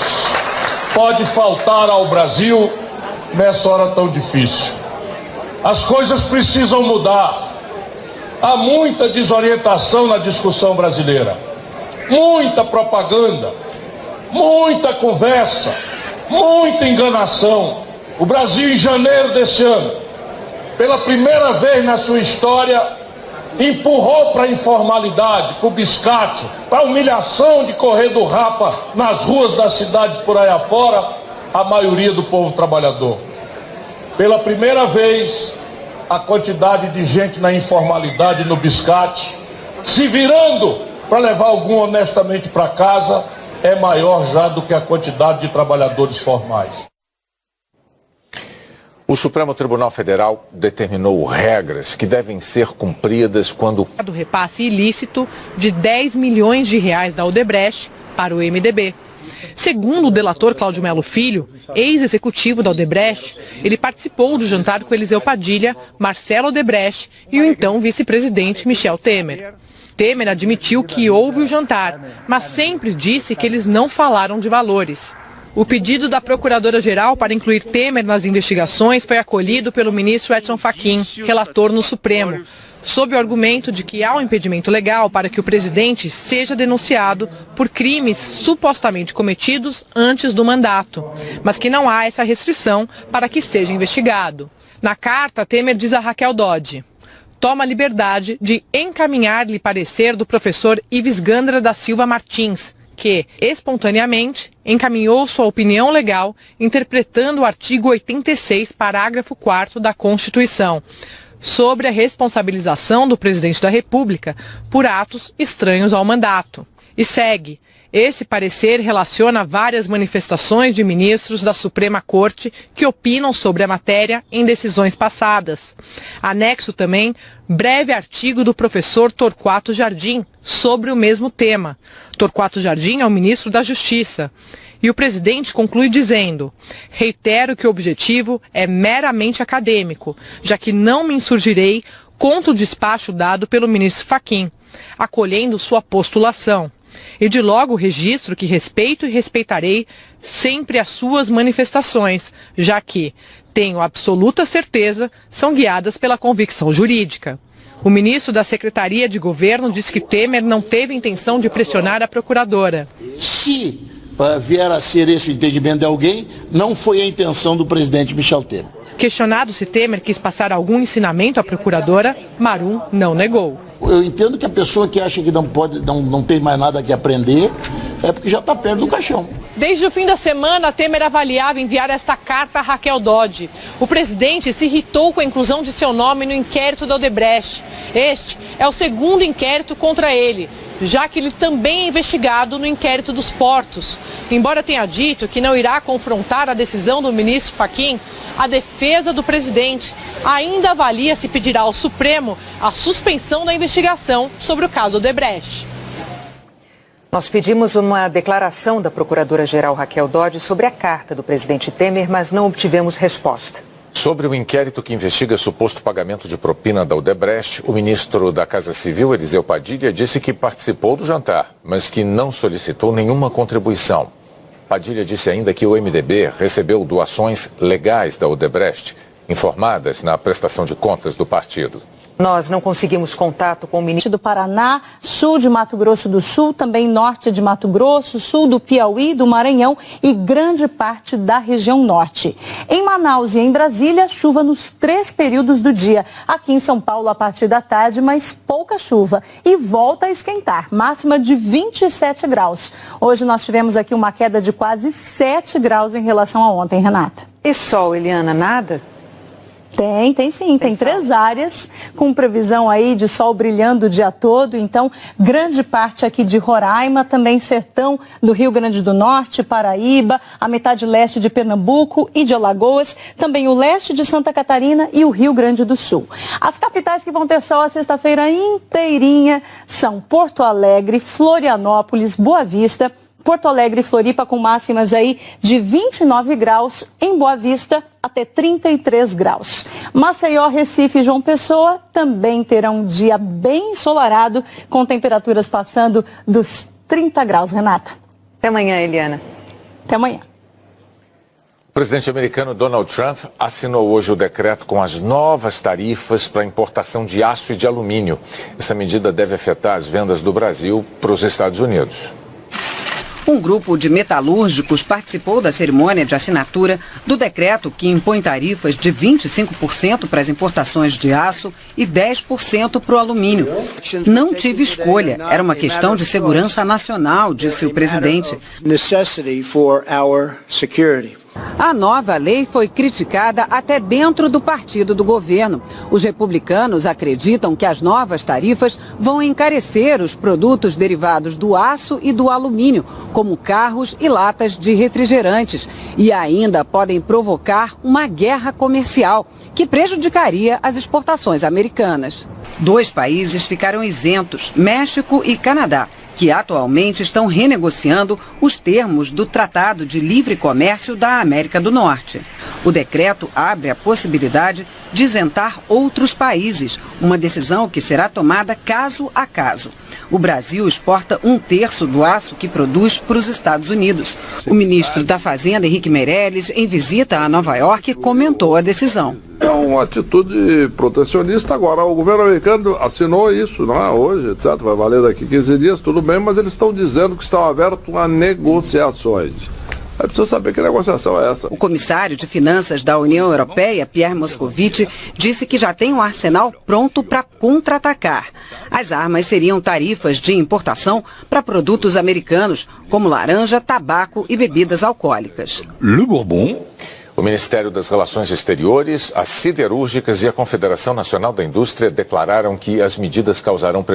pode faltar ao Brasil nessa hora tão difícil. As coisas precisam mudar. Há muita desorientação na discussão brasileira. Muita propaganda, muita conversa, muita enganação. O Brasil, em janeiro desse ano, pela primeira vez na sua história, empurrou para a informalidade, para o biscate, para a humilhação de correr do rapa nas ruas das cidades por aí afora, a maioria do povo trabalhador. Pela primeira vez, a quantidade de gente na informalidade, no biscate, se virando para levar algum honestamente para casa, é maior já do que a quantidade de trabalhadores formais. O Supremo Tribunal Federal determinou regras que devem ser cumpridas quando... do repasse ilícito de 10 milhões de reais da Odebrecht para o MDB. Segundo o delator Cláudio Melo Filho, ex-executivo da Odebrecht, ele participou do jantar com Eliseu Padilha, Marcelo Odebrecht e o então vice-presidente Michel Temer. Temer admitiu que houve o jantar, mas sempre disse que eles não falaram de valores. O pedido da Procuradora-Geral para incluir Temer nas investigações foi acolhido pelo ministro Edson Fachin, relator no Supremo, sob o argumento de que há um impedimento legal para que o presidente seja denunciado por crimes supostamente cometidos antes do mandato, mas que não há essa restrição para que seja investigado. Na carta, Temer diz a Raquel Dodge: toma a liberdade de encaminhar-lhe parecer do professor Ives Gandra da Silva Martins, que, espontaneamente, encaminhou sua opinião legal interpretando o artigo 86, parágrafo 4º da Constituição, sobre a responsabilização do presidente da República por atos estranhos ao mandato. E segue: esse parecer relaciona várias manifestações de ministros da Suprema Corte que opinam sobre a matéria em decisões passadas. Anexo também breve artigo do professor Torquato Jardim sobre o mesmo tema. Torquato Jardim é o ministro da Justiça. E o presidente conclui dizendo: reitero que o objetivo é meramente acadêmico, já que não me insurgirei contra o despacho dado pelo ministro Fachin, acolhendo sua postulação. E de logo registro que respeito e respeitarei sempre as suas manifestações, já que, tenho absoluta certeza, são guiadas pela convicção jurídica. O ministro da Secretaria de Governo disse que Temer não teve intenção de pressionar a procuradora. Se vier a ser esse o entendimento de alguém, não foi a intenção do presidente Michel Temer. Questionado se Temer quis passar algum ensinamento à procuradora, Marum não negou. Eu entendo que a pessoa que acha que não tem mais nada que aprender, é porque já está perto do caixão. Desde o fim da semana, Temer avaliava enviar esta carta a Raquel Dodge. O presidente se irritou com a inclusão de seu nome no inquérito da Odebrecht. Este é o segundo inquérito contra ele, já que ele também é investigado no inquérito dos portos. Embora tenha dito que não irá confrontar a decisão do ministro Fachin, a defesa do presidente ainda avalia se pedirá ao Supremo a suspensão da investigação sobre o caso Odebrecht. Nós pedimos uma declaração da Procuradora-Geral Raquel Dodge sobre a carta do presidente Temer, mas não obtivemos resposta. Sobre o inquérito que investiga suposto pagamento de propina da Odebrecht, o ministro da Casa Civil, Eliseu Padilha, disse que participou do jantar, mas que não solicitou nenhuma contribuição. Padilha disse ainda que o MDB recebeu doações legais da Odebrecht, informadas na prestação de contas do partido. Nós não conseguimos contato com o ministro do Paraná, sul de Mato Grosso do Sul, também norte de Mato Grosso, sul do Piauí, do Maranhão e grande parte da região norte. Em Manaus e em Brasília, chuva nos 3 períodos do dia. Aqui em São Paulo, a partir da tarde, mas pouca chuva. E volta a esquentar, máxima de 27 graus. Hoje nós tivemos aqui uma queda de quase 7 graus em relação a ontem, Renata. E sol, Eliana, nada? Tem sim. Tem 3 áreas com previsão aí de sol brilhando o dia todo. Então, grande parte aqui de Roraima, também sertão do Rio Grande do Norte, Paraíba, a metade leste de Pernambuco e de Alagoas, também o leste de Santa Catarina e o Rio Grande do Sul. As capitais que vão ter sol a sexta-feira inteirinha são Porto Alegre, Florianópolis, Boa Vista, Porto Alegre e Floripa com máximas aí de 29 graus, em Boa Vista até 33 graus. Maceió, Recife e João Pessoa também terão um dia bem ensolarado, com temperaturas passando dos 30 graus, Renata. Até amanhã, Eliana. Até amanhã. O presidente americano Donald Trump assinou hoje o decreto com as novas tarifas para a importação de aço e de alumínio. Essa medida deve afetar as vendas do Brasil para os Estados Unidos. Um grupo de metalúrgicos participou da cerimônia de assinatura do decreto que impõe tarifas de 25% para as importações de aço e 10% para o alumínio. Não tive escolha, era uma questão de segurança nacional, disse o presidente. A nova lei foi criticada até dentro do partido do governo. Os republicanos acreditam que as novas tarifas vão encarecer os produtos derivados do aço e do alumínio, como carros e latas de refrigerantes, e ainda podem provocar uma guerra comercial, que prejudicaria as exportações americanas. 2 países ficaram isentos, México e Canadá, que atualmente estão renegociando os termos do Tratado de Livre Comércio da América do Norte. O decreto abre a possibilidade de isentar outros países, uma decisão que será tomada caso a caso. O Brasil exporta 1/3 do aço que produz para os Estados Unidos. O ministro da Fazenda, Henrique Meirelles, em visita a Nova York, comentou a decisão. É uma atitude protecionista. Agora, o governo americano assinou isso, não é? Hoje, etc. Vai valer daqui 15 dias, tudo bem, mas eles estão dizendo que estão abertos a negociações. É preciso saber que negociação é essa. O comissário de Finanças da União Europeia, Pierre Moscovici, disse que já tem um arsenal pronto para contra-atacar. As armas seriam tarifas de importação para produtos americanos, como laranja, tabaco e bebidas alcoólicas. Le Bourbon. O Ministério das Relações Exteriores, as siderúrgicas e a Confederação Nacional da Indústria declararam que as medidas causarão prejuízo